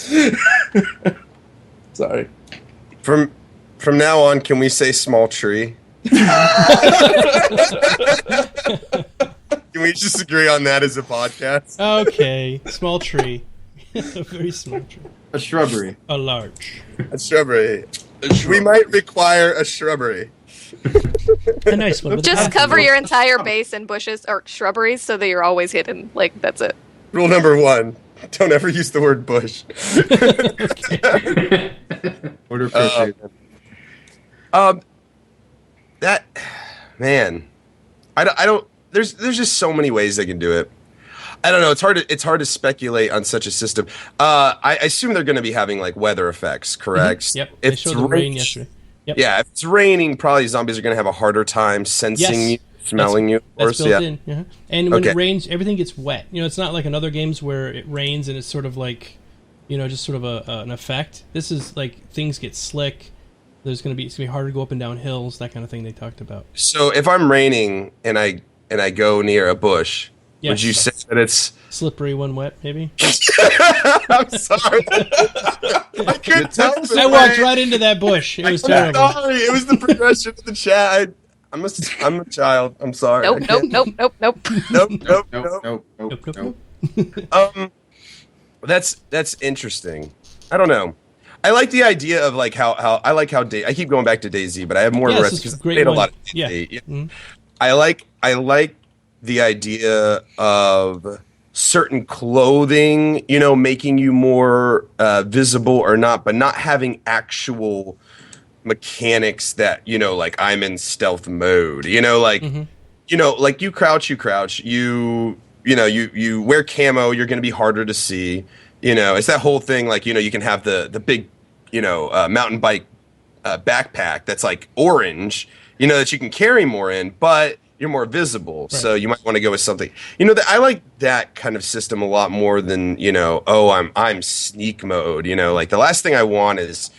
sorry. From now on, can we say small tree? Can we just agree on that as a podcast? Okay, small tree. A very small tree. A shrubbery. A large. A shrubbery. We might require a shrubbery. A nice one. Just cover your entire base in bushes or shrubberies so that you're always hidden. Like, that's it. Rule number 1. Don't ever use the word bush. Would appreciate that, man, I don't. There's just so many ways they can do it. I don't know. It's hard to speculate on such a system. I assume they're going to be having like weather effects, correct? Mm-hmm. Yep. If they showed the rain yesterday. Yep. Yeah, if it's raining, probably zombies are going to have a harder time sensing you, smelling you. Of course, that's built in. Yeah. And when Okay. it rains, everything gets wet. You know, it's not like in other games where it rains and it's sort of like, you know, just sort of an effect. This is like things get slick. It's gonna be harder to go up and down hills, that kind of thing they talked about. So if I'm raining and I go near a bush, Yes. would you say that it's Slippery when wet, maybe? I'm sorry. I couldn't tell. I walked right into that bush. It was terrible. Sorry, it was the progression of the chat. I'm a child. I'm sorry. Nope, nope, nope, nope, nope. Nope. That's interesting. I don't know. I like the idea of like how I like how I keep going back to DayZ, but I have more Yes, rest it's a because I great played a one. lot of Yeah. DayZ. Mhm. I like the idea of certain clothing, you know, making you more visible or not, but not having actual mechanics that, you know, like I'm in stealth mode, you know, like you know, like you crouch, you wear camo, you're going to be harder to see. You know, it's that whole thing. Like, you know, you can have the big, you know, mountain bike backpack that's like orange, you know, that you can carry more in, but you're more visible. Right. So you might want to go with something. You know, I like that kind of system a lot more than, you know, oh, I'm sneak mode. You know, like the last thing I want is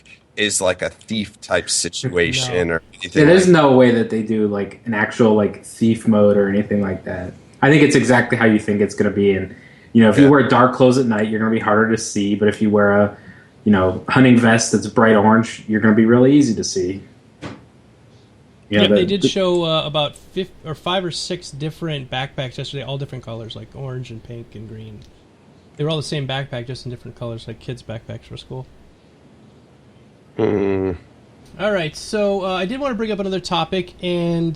like a thief type situation or anything. There's no way that they do like an actual like thief mode or anything like that. I think it's exactly how you think it's going to be. And you know, if you wear dark clothes at night, you're going to be harder to see. But if you wear a, you know, hunting vest that's bright orange, you're going to be really easy to see. Yeah, they did show about 5 or 6 different backpacks yesterday, all different colors, like orange and pink and green. They were all the same backpack, just in different colors, like kids' backpacks for school. All right, so I did want to bring up another topic, and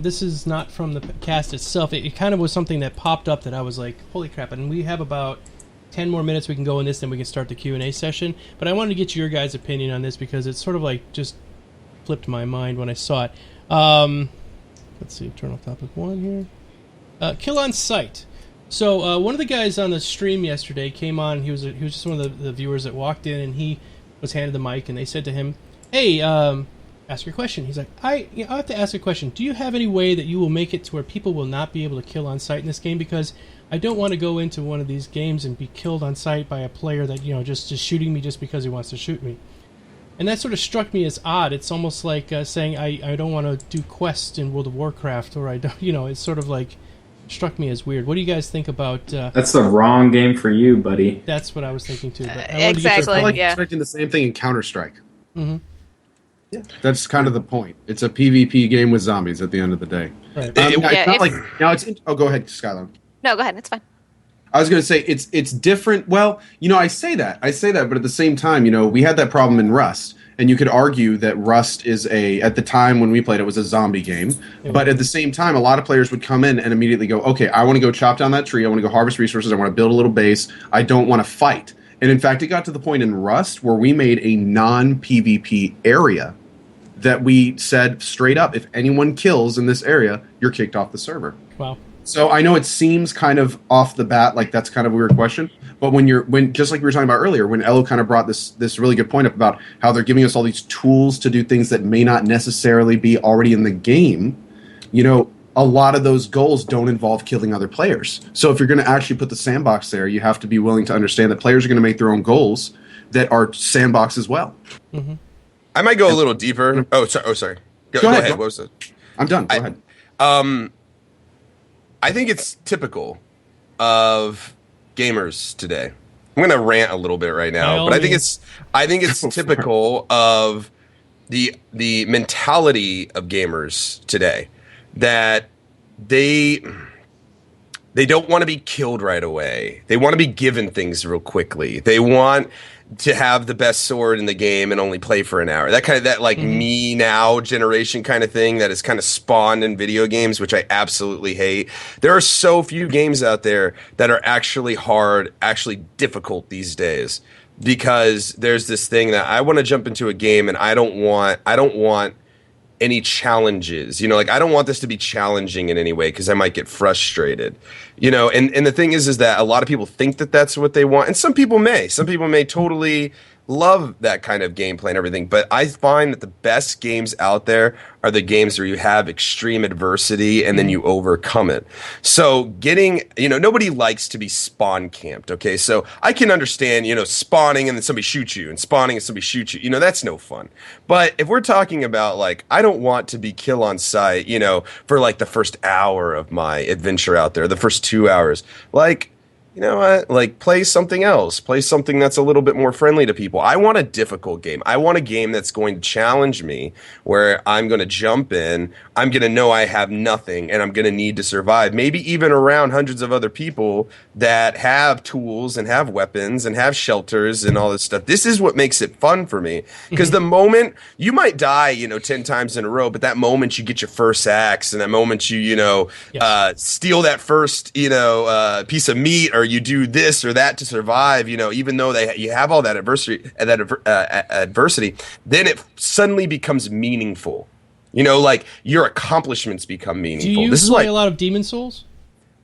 this is not from the cast itself. It kind of was something that popped up that I was like, holy crap, and we have about 10 more minutes we can go in this, then we can start the Q&A session. But I wanted to get your guys' opinion on this because it's sort of like just flipped my mind when I saw it. Let's see, turn off topic 1 here. Kill on sight. So one of the guys on the stream yesterday came on. He was just one of the viewers that walked in, and he was handed the mic, and they said to him, hey, ask your question. He's like, I have to ask a question. Do you have any way that you will make it to where people will not be able to kill on sight in this game? Because I don't want to go into one of these games and be killed on sight by a player that, you know, just shooting me just because he wants to shoot me. And that sort of struck me as odd. It's almost like saying I don't want to do quests in World of Warcraft, or I don't, you know, it's sort of like struck me as weird. What do you guys think about? That's the wrong game for you, buddy. That's what I was thinking too. But Exactly. I'm Yeah. expecting the same thing in Counter-Strike. Mm-hmm. Yeah, that's kind of the point. It's a PvP game with zombies at the end of the day. Right. It's not like now. Oh, go ahead, Skylar. No, go ahead. It's fine. I was going to say it's different. Well, you know, I say that, but at the same time, you know, we had that problem in Rust, and you could argue that Rust is at the time when we played it was a zombie game, but at the same time, a lot of players would come in and immediately go, okay, I want to go chop down that tree, I want to go harvest resources, I want to build a little base, I don't want to fight. And in fact, it got to the point in Rust where we made a non-PvP area that we said straight up, if anyone kills in this area, you're kicked off the server. Wow. So I know it seems kind of off the bat like that's kind of a weird question, but when just like we were talking about earlier, when Elo kind of brought this really good point up about how they're giving us all these tools to do things that may not necessarily be already in the game, you know, a lot of those goals don't involve killing other players. So if you're going to actually put the sandbox there, you have to be willing to understand that players are going to make their own goals that are sandbox as well. Mm-hmm. I might go a little deeper. Oh, sorry. Go ahead. What was it? I'm done. Go ahead. I think it's typical of gamers today. I'm going to rant a little bit right now, but I think it's typical of the mentality of gamers today that They don't want to be killed right away. They want to be given things real quickly. They want to have the best sword in the game and only play for an hour. That like me now generation kind of thing that is kind of spawned in video games, which I absolutely hate. There are so few games out there that are actually hard, actually difficult these days, because there's this thing that I want to jump into a game and I don't want any challenges, like I don't want this to be challenging in any way because I might get frustrated, and the thing is that a lot of people think that that's what they want, and some people may totally love that kind of gameplay and everything, but I find that the best games out there are the games where you have extreme adversity and then you overcome it. So nobody likes to be spawn camped, okay? So I can understand, spawning and then somebody shoots you, and spawning and somebody shoots you. That's no fun. But if we're talking about, like, I don't want to be kill on sight, for, like, the first hour of my adventure out there, the first 2 hours, like, you know what? Like, play something else. Play something that's a little bit more friendly to people. I want a difficult game. I want a game that's going to challenge me, where I'm going to jump in, I'm going to know I have nothing, and I'm going to need to survive. Maybe even around hundreds of other people that have tools and have weapons and have shelters and all this stuff. This is what makes it fun for me. Because the moment, you might die, 10 times in a row, but that moment you get your first axe, and that moment you, steal that first, piece of meat, or you do this or that to survive, even though you have all that adversity, then it suddenly becomes meaningful. Like your accomplishments become meaningful. Do you play a lot of Demon Souls?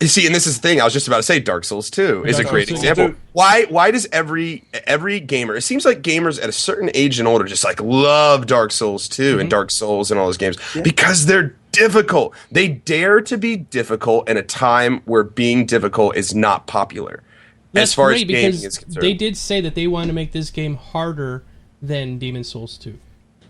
You see, and this is the thing, I was just about to say Dark Souls 2 is a great example. Why does every gamer, it seems like gamers at a certain age and older just like love Dark Souls 2 and Dark Souls and all those games because they're difficult. They dare to be difficult in a time where being difficult is not popular. That's as far great, as gaming because is concerned. they did say that they want to make this game harder than Demon Souls 2.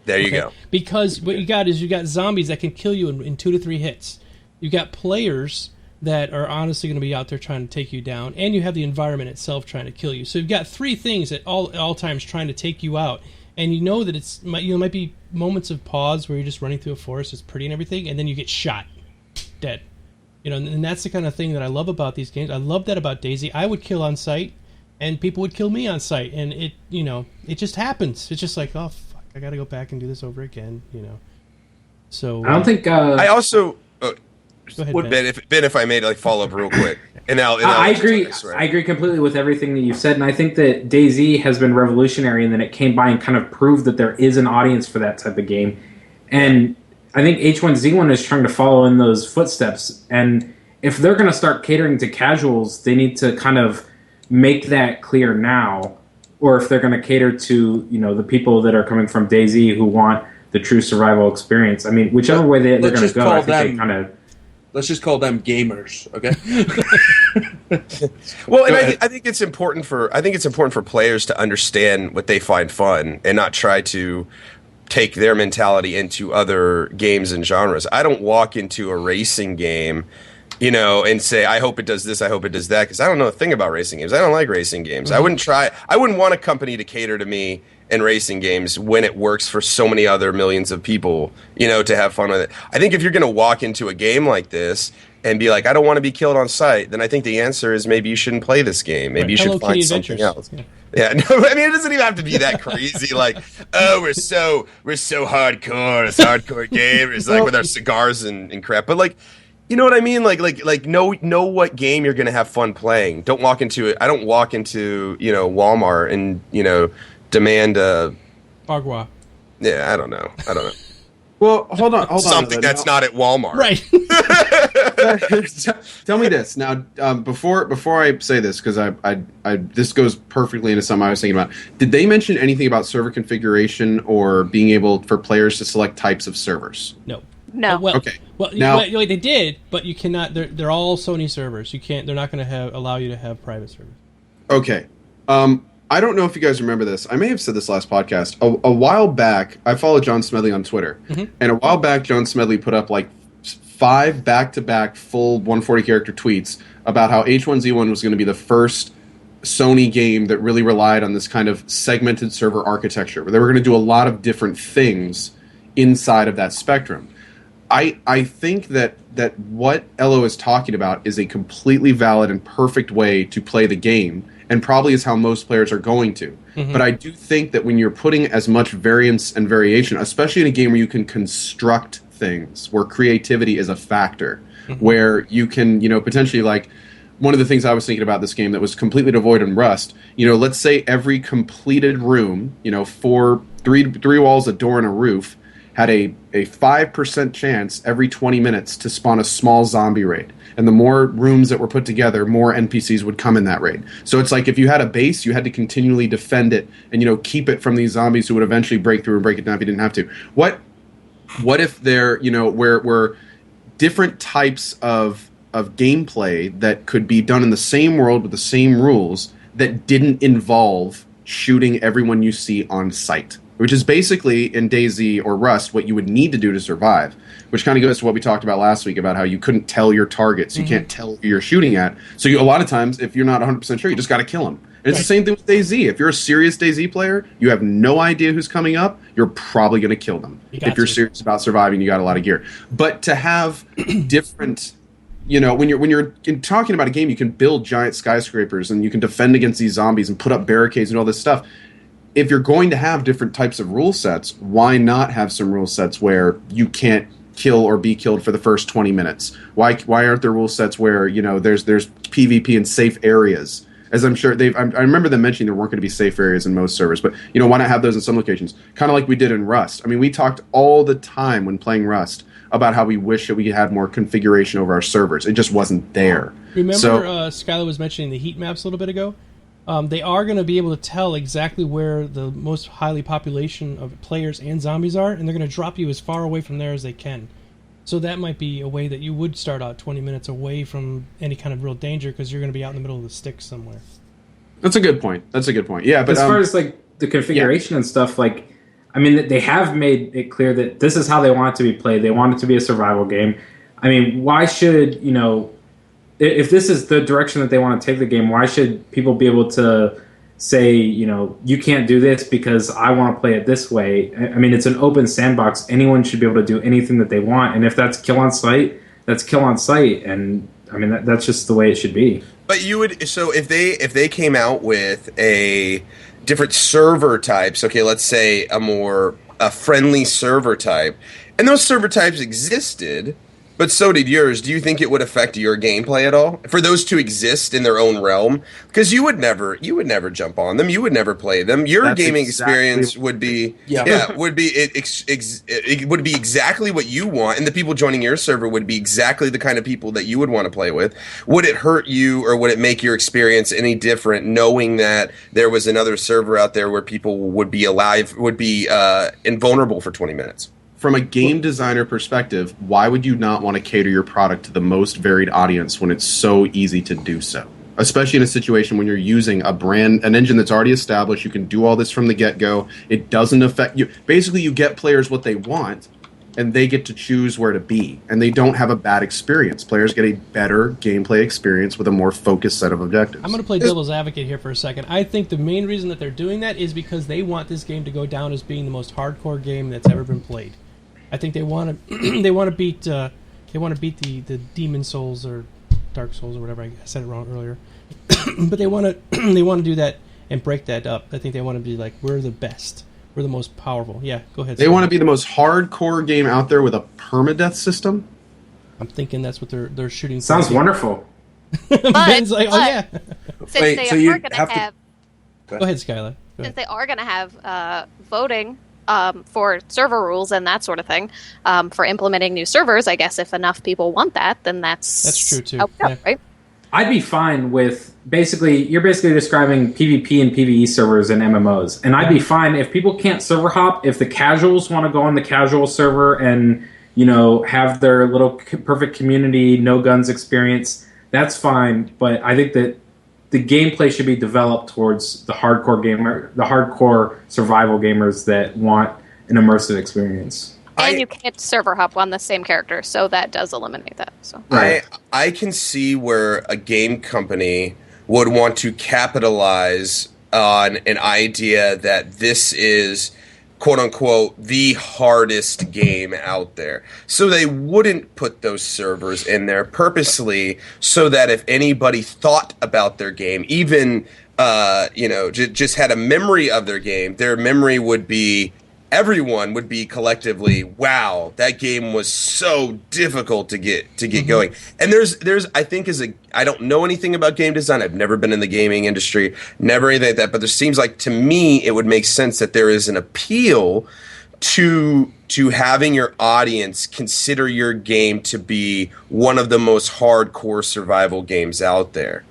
There you go. Because what you got zombies that can kill you in 2 to 3 hits. You got players that are honestly going to be out there trying to take you down, and you have the environment itself trying to kill you. So you've got 3 things at all times trying to take you out, and you know that it might be moments of pause where you're just running through a forest, it's pretty and everything, and then you get shot, dead. And that's the kind of thing that I love about these games. I love that about DayZ. I would kill on sight, and people would kill me on sight, and it just happens. It's just like, oh fuck, I got to go back and do this over again. So I don't think. I also. Go ahead, Ben, if I may follow up real quick, and I agree. I agree completely with everything that you've said, and I think that DayZ has been revolutionary in that it came by and kind of proved that there is an audience for that type of game, and I think H1Z1 is trying to follow in those footsteps. And if they're going to start catering to casuals, they need to kind of make that clear now, or if they're going to cater to the people that are coming from DayZ who want the true survival experience. I mean, whichever way they're going to go, I think they kind of. Let's just call them gamers, okay? Well, and I think it's important for players to understand what they find fun and not try to take their mentality into other games and genres. I don't walk into a racing game, and say, I hope it does this, I hope it does that, because I don't know a thing about racing games. I don't like racing games. Mm-hmm. I wouldn't want a company to cater to me in racing games when it works for so many other millions of people, to have fun with it. I think if you're going to walk into a game like this and be like, I don't want to be killed on sight, then I think the answer is maybe you shouldn't play this game. Maybe you should find something else. Yeah, no, I mean, it doesn't even have to be that crazy. Like, oh, we're so hardcore. It's hardcore gamers, like with our cigars and crap. But like, you know what I mean? Like know what game you're gonna have fun playing. Don't walk into it. I don't walk into Walmart and demand a Bagua. Yeah, I don't know. Well, hold on. Something that's not at Walmart, right? Tell me this now. Before I say this, because I this goes perfectly into something I was thinking about. Did they mention anything about server configuration or being able for players to select types of servers? No. Okay. Well, now they did, but you cannot. They're all Sony servers. You can't. They're not going to allow you to have private servers. Okay. I don't know if you guys remember this. I may have said this last podcast. A while back, I follow John Smedley on Twitter. Mm-hmm. And a while back, John Smedley put up like 5 back-to-back full 140-character tweets about how H1Z1 was going to be the first Sony game that really relied on this kind of segmented server architecture, where they were going to do a lot of different things inside of that spectrum. I think that what Elo is talking about is a completely valid and perfect way to play the game, and probably is how most players are going to. Mm-hmm. But I do think that when you're putting as much variance and variation, especially in a game where you can construct things, where creativity is a factor, mm-hmm. where you can, potentially, like, one of the things I was thinking about this game that was completely devoid in Rust, let's say every completed room, three walls, a door, and a roof, had a 5% chance every 20 minutes to spawn a small zombie raid. And the more rooms that were put together, more NPCs would come in that raid. So it's like if you had a base, you had to continually defend it and, keep it from these zombies who would eventually break through and break it down if you didn't have to. What if there, were different types of gameplay that could be done in the same world with the same rules that didn't involve shooting everyone you see on sight? Which is basically in DayZ or Rust what you would need to do to survive, which kind of goes to what we talked about last week about how you couldn't tell your targets. You can't tell who you're shooting at. So a lot of times, if you're not 100% sure, you just got to kill them. And it's the same thing with DayZ. If you're a serious DayZ player, you have no idea who's coming up, you're probably going to kill them. If you're serious about surviving, you got a lot of gear. But to have different... when you're talking about a game, you can build giant skyscrapers and you can defend against these zombies and put up barricades and all this stuff. If you're going to have different types of rule sets, why not have some rule sets where you can't kill or be killed for the first 20 minutes? Why aren't there rule sets where there's PvP in safe areas? As I'm sure I remember them mentioning there weren't going to be safe areas in most servers, but why not have those in some locations? Kind of like we did in Rust. I mean, we talked all the time when playing Rust about how we wish that we had more configuration over our servers. It just wasn't there. Remember, Skylar was mentioning the heat maps a little bit ago. They are going to be able to tell exactly where the most highly population of players and zombies are, and they're going to drop you as far away from there as they can. So that might be a way that you would start out 20 minutes away from any kind of real danger because you're going to be out in the middle of the sticks somewhere. That's a good point. Yeah, but as far as like the configuration and stuff, like, I mean, they have made it clear that this is how they want it to be played. They want it to be a survival game. I mean, why should, if this is the direction that they want to take the game, why should people be able to say, you can't do this because I want to play it this way? I mean, it's an open sandbox. Anyone should be able to do anything that they want. And if that's kill on sight, that's kill on sight. And I mean, that's just the way it should be. But so if they came out with a different server types, okay, let's say a friendly server type, and those server types existed, but so did yours, do you think it would affect your gameplay at all? For those to exist in their own realm? Because you would never jump on them. You would never play them. Your gaming experience would be would be exactly what you want, and the people joining your server would be exactly the kind of people that you would want to play with. Would it hurt you, or would it make your experience any different knowing that there was another server out there where people would be invulnerable for 20 minutes? From a game designer perspective, why would you not want to cater your product to the most varied audience when it's so easy to do so? Especially in a situation when you're using an engine that's already established, you can do all this from the get-go. It doesn't affect you. Basically, you get players what they want, and they get to choose where to be. And they don't have a bad experience. Players get a better gameplay experience with a more focused set of objectives. I'm going to play devil's advocate here for a second. I think the main reason that they're doing that is because they want this game to go down as being the most hardcore game that's ever been played. I think they want to beat the Demon Souls or Dark Souls or whatever. I said it wrong earlier, but they want to do that and break that up. I think they want to be like, we're the best, we're the most powerful. Yeah, go ahead. They want to be the most hardcore game out there with a permadeath system. I'm thinking that's what they're shooting. Sounds wonderful. Ben's like, oh yeah. Since they are going to have. Go ahead, Skylar. Since they are going to have voting. For server rules and that sort of thing, for implementing new servers, I guess if enough people want that, then that's true too. Right? I'd be fine with you're basically describing PvP and PvE servers and MMOs, and I'd be fine if people can't server hop. If the casuals want to go on the casual server and have their little perfect community, no guns experience, that's fine. But I think that the gameplay should be developed towards the hardcore survival gamers that want an immersive experience. And you can't server hop on the same character, so that does eliminate that. So I can see where a game company would want to capitalize on an idea that this is quote unquote the hardest game out there. So they wouldn't put those servers in there purposely so that if anybody thought about their game, even just had a memory of their game, their memory would be, everyone would be collectively, wow, that game was so difficult to get going. And there's I think I don't know anything about game design. I've never been in the gaming industry, never anything like that. But there seems like, to me, it would make sense that there is an appeal to having your audience consider your game to be one of the most hardcore survival games out there.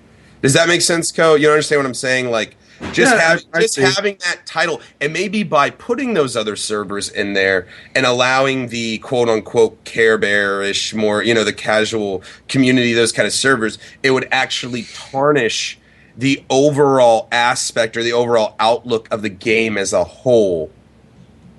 Does that make sense, Co? You understand what I'm saying? Like, having that title, and maybe by putting those other servers in there and allowing the quote-unquote Care Bear-ish, more, the casual community, those kind of servers, it would actually tarnish the overall aspect or the overall outlook of the game as a whole.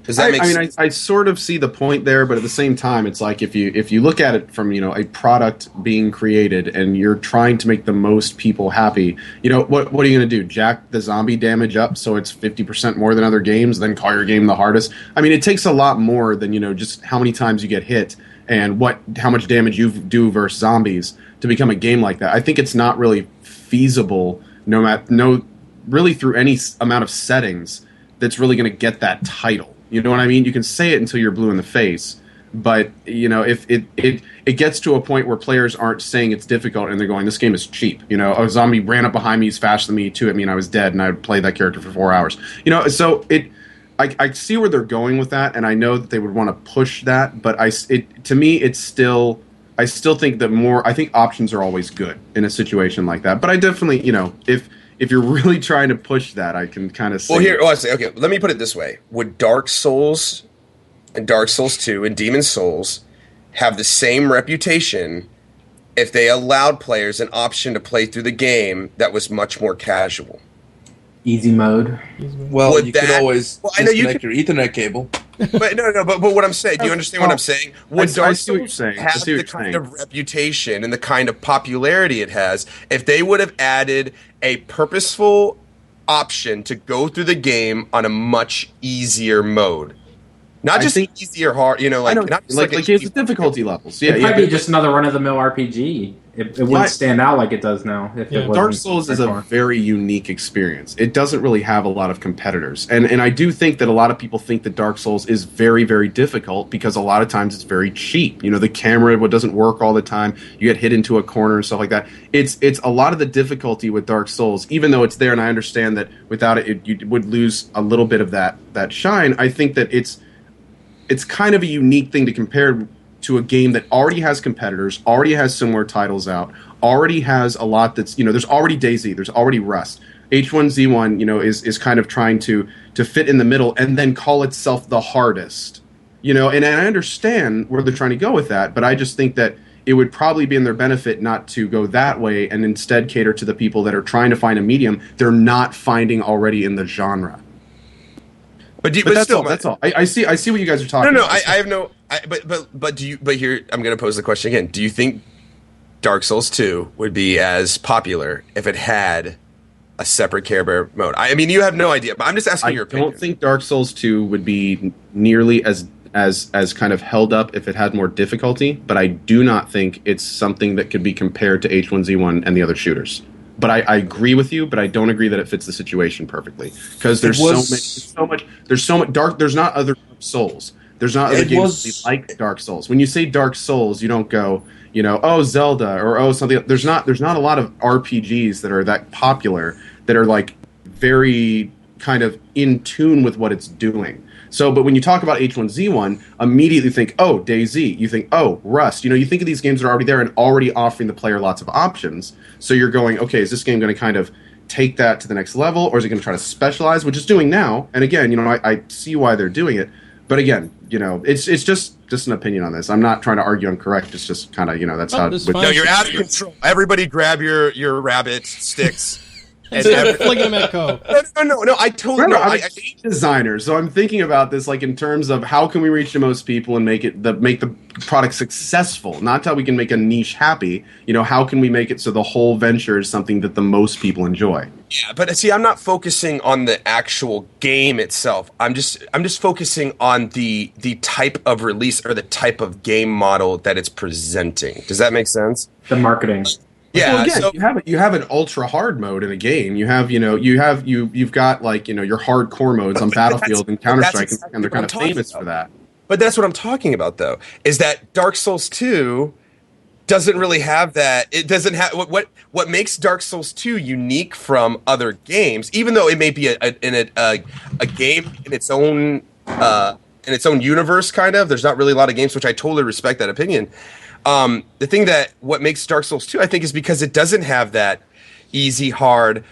Does that make sense? I sort of see the point there, but at the same time, it's like if you look at it from a product being created and you're trying to make the most people happy, what are you going to do? Jack the zombie damage up so it's 50% more than other games, then call your game the hardest? I mean, it takes a lot more than just how many times you get hit and how much damage you do versus zombies to become a game like that. I think it's not really feasible, really through any amount of settings that's really going to get that title. You know what I mean? You can say it until you're blue in the face, but if it gets to a point where players aren't saying it's difficult and they're going, this game is cheap. A zombie ran up behind me, he's faster than me, two at me, and I was dead, and I would play that character for 4 hours. So I see where they're going with that, and I know that they would want to push that, but to me, I still think that I think options are always good in a situation like that. But I definitely, if you're really trying to push that, I can kind of say... Okay, let me put it this way. Would Dark Souls and Dark Souls 2 and Demon Souls have the same reputation if they allowed players an option to play through the game that was much more casual? Easy mode. Well, you could always disconnect your Ethernet cable. But but what I'm saying, do you understand what I'm saying? Would Dark Souls have the kind of reputation and the kind of popularity it has if they would have added a purposeful option to go through the game on a much easier mode? Not just easier hard, not just like it's difficulty levels. Yeah, it might be just another run-of-the-mill RPG. It wouldn't stand out like it does now. Dark Souls is a very unique experience. It doesn't really have a lot of competitors. And I do think that a lot of people think that Dark Souls is very, very difficult because a lot of times it's very cheap. The camera doesn't work all the time. You get hit into a corner and stuff like that. It's a lot of the difficulty with Dark Souls, even though it's there, and I understand that without it you would lose a little bit of that shine. I think that it's kind of a unique thing to compare to a game that already has competitors, already has similar titles out, already has a lot that's, there's already DayZ, there's already Rust. H1Z1, is kind of trying to fit in the middle and then call itself the hardest. And I understand where they're trying to go with that, but I just think that it would probably be in their benefit not to go that way and instead cater to the people that are trying to find a medium they're not finding already in the genre. But that's all. I see what you guys are talking about. I have no. But here I'm going to pose the question again. Do you think Dark Souls 2 would be as popular if it had a separate Care Bear mode? I mean, you have no idea, but I'm just asking your opinion. I don't think Dark Souls 2 would be nearly as kind of held up if it had more difficulty. But I do not think it's something that could be compared to H1Z1 and the other shooters. But I agree with you, but I don't agree that it fits the situation perfectly because there's so much. There's not other Souls. There's not other games like Dark Souls. When you say Dark Souls, you don't go, oh Zelda or oh something. There's not a lot of RPGs that are that popular that are like very kind of in tune with what it's doing. So, but when you talk about H1Z1, immediately think, oh, DayZ. You think, oh, Rust. You think of these games that are already there and already offering the player lots of options. So you're going, okay, is this game going to kind of take that to the next level, or is it going to try to specialize, which it's doing now? And again, I see why they're doing it. But again, it's just an opinion on this. I'm not trying to argue I'm correct. It's just kind of, that's how. No, you're out of control. Everybody grab your rabbit sticks. Instead of flinging them at Co. No, I totally know. I'm a game designer, so I'm thinking about this like in terms of how can we reach the most people and make the product successful, not how we can make a niche happy. How can we make it so the whole venture is something that the most people enjoy? Yeah, but see, I'm not focusing on the actual game itself. I'm just focusing on the type of release or the type of game model that it's presenting. Does that make sense? The marketing. Yeah. Well, again, So you have an ultra hard mode in a game. You have you've got like your hardcore modes on Battlefield and Counter Strike, exactly and they're what kind I'm of talking famous about. for that. But that's what I'm talking about, though, is that Dark Souls 2 doesn't really have that. It doesn't have what makes Dark Souls 2 unique from other games, even though it may be a game in its own universe. Kind of, there's not really a lot of games, which I totally respect that opinion. The thing that what makes Dark Souls 2, I think, is because it doesn't have that easy, hard,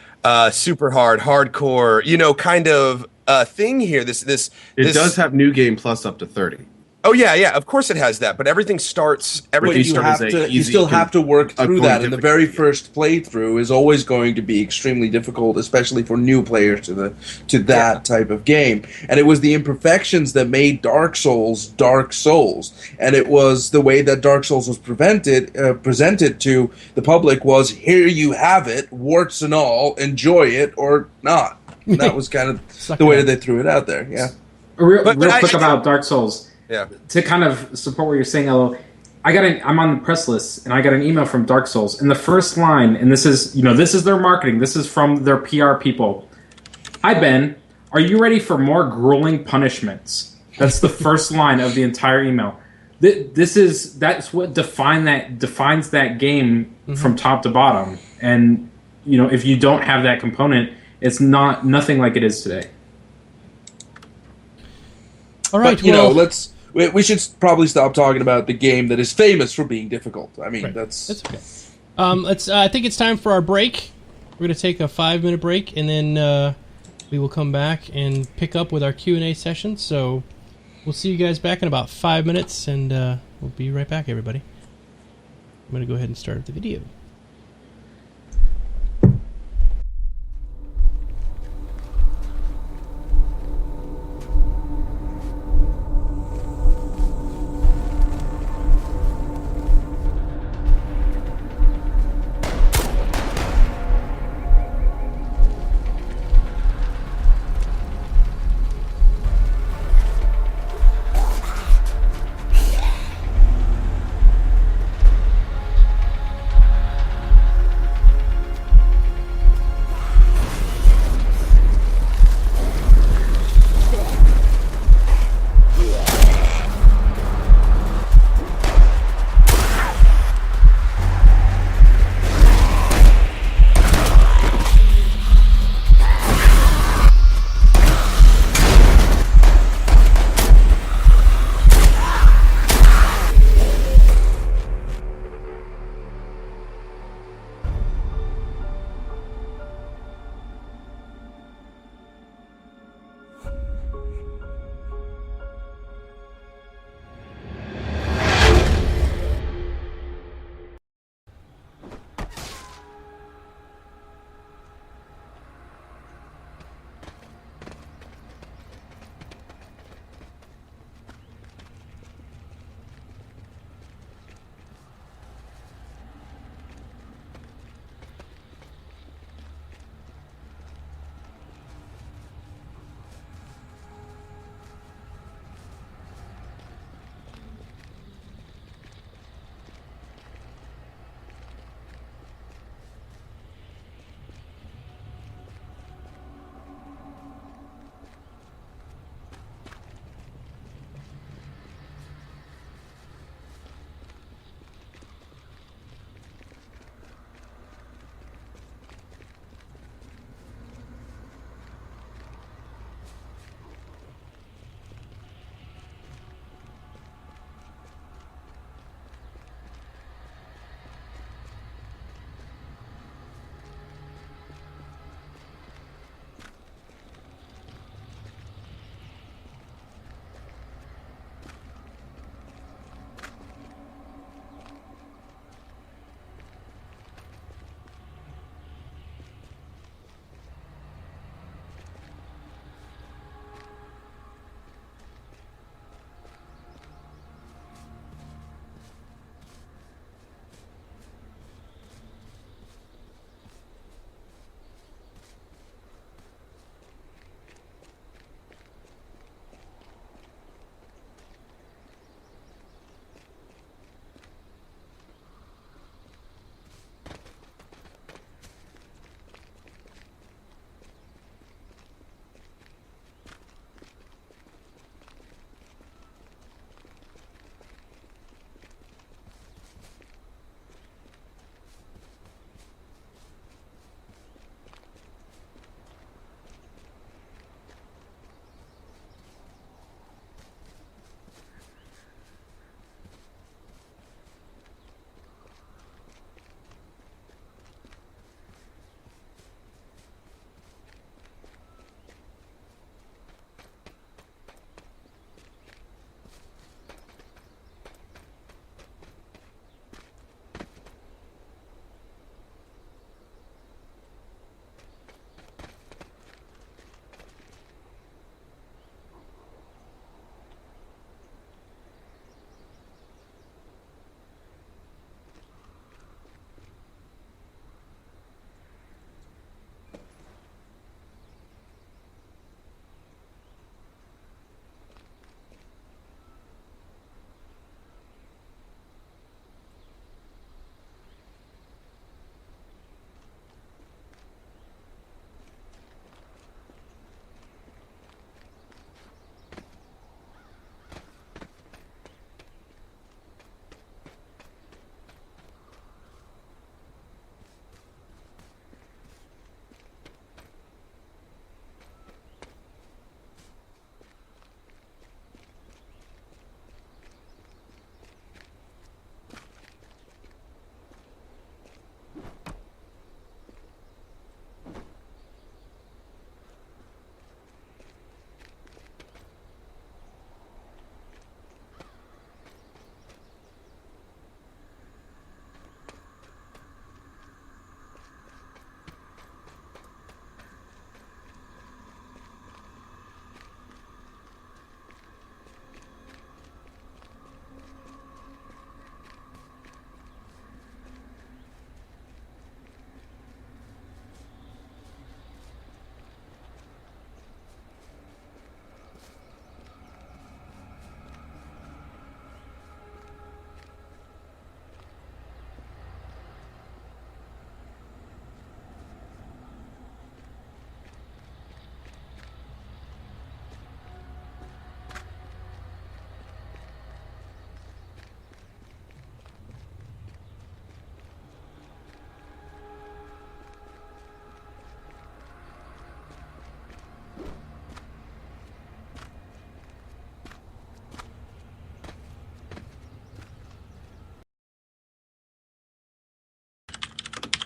super hard, hardcore, kind of thing here. This does have New Game Plus up to 30. Oh yeah, of course it has that, but everything starts. But Everything you starts. have to. You still have to work through that, and the very first playthrough is always going to be extremely difficult, especially for new players to that type of game. And it was the imperfections that made Dark Souls, and it was the way that Dark Souls was presented to the public was, here you have it, warts and all, enjoy it or not. And that was kind of the way that they threw it out there. Yeah. Real quick about Dark Souls. Yeah. To kind of support what you're saying, Elo, I'm on the press list, and I got an email from Dark Souls, and the first line, and this is their marketing, this is from their PR people. Hi Ben, are you ready for more grueling punishments? That's the first line of the entire email. That's what defines that game from top to bottom, and if you don't have that component, it's nothing like it is today. All right, but, we should probably stop talking about the game that is famous for being difficult. I mean, that's okay. I think it's time for our break. We're going to take a 5-minute break, and then we will come back and pick up with our Q&A session. So we'll see you guys back in about 5 minutes, and we'll be right back, everybody. I'm going to go ahead and start the video.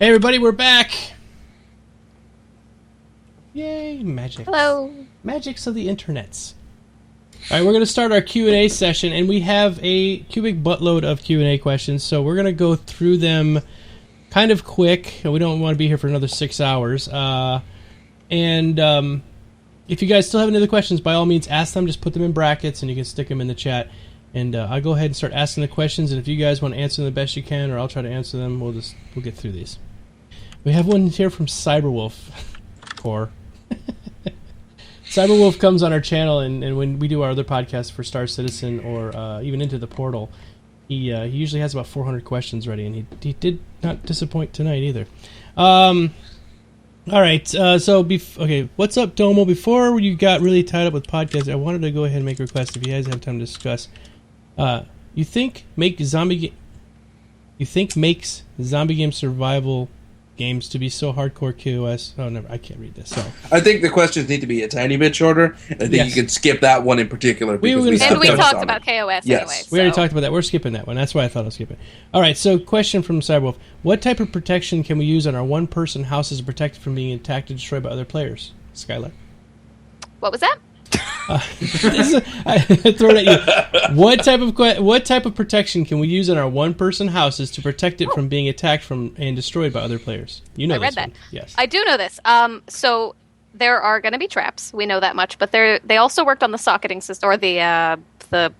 Hey everybody, we're back. Yay, magic. Hello. Magics of the internets. All right, we're going to start our Q&A session, and we have a cubic buttload of Q&A questions, so we're going to go through them kind of quick. We don't want to be here for another 6 hours. If you guys still have any other questions, by all means, ask them. Just put them in brackets, and you can stick them in the chat. And I'll go ahead and start asking the questions, and if you guys want to answer them the best you can, or I'll try to answer them, we'll get through these. We have one here from Cyberwolf Core. Cyberwolf comes on our channel, and when we do our other podcasts for Star Citizen or even Into the Portal, he usually has about 400 questions ready, and he did not disappoint tonight either. All right, okay, what's up, Domo? Before you got really tied up with podcasts, I wanted to go ahead and make a request if you guys have time to discuss. You think makes zombie game survival games to be so hardcore KOS? Oh, never. I can't read this. Sorry. I think the questions need to be a tiny bit shorter. I think you can skip that one in particular. We talked about KOS anyway. We already talked about that. We're skipping that one. That's why I thought I'll skip it. All right, so question from Cyberwolf. What type of protection can we use on our one-person houses to protect from being attacked and destroyed by other players? Skylar? What was that? I throw it at you. What type of protection can we use on our one-person houses to protect it from being attacked and destroyed by other players? You know, I read that. One. Yes, I do know this. So there are going to be traps. We know that much, but they also worked on the socketing system or the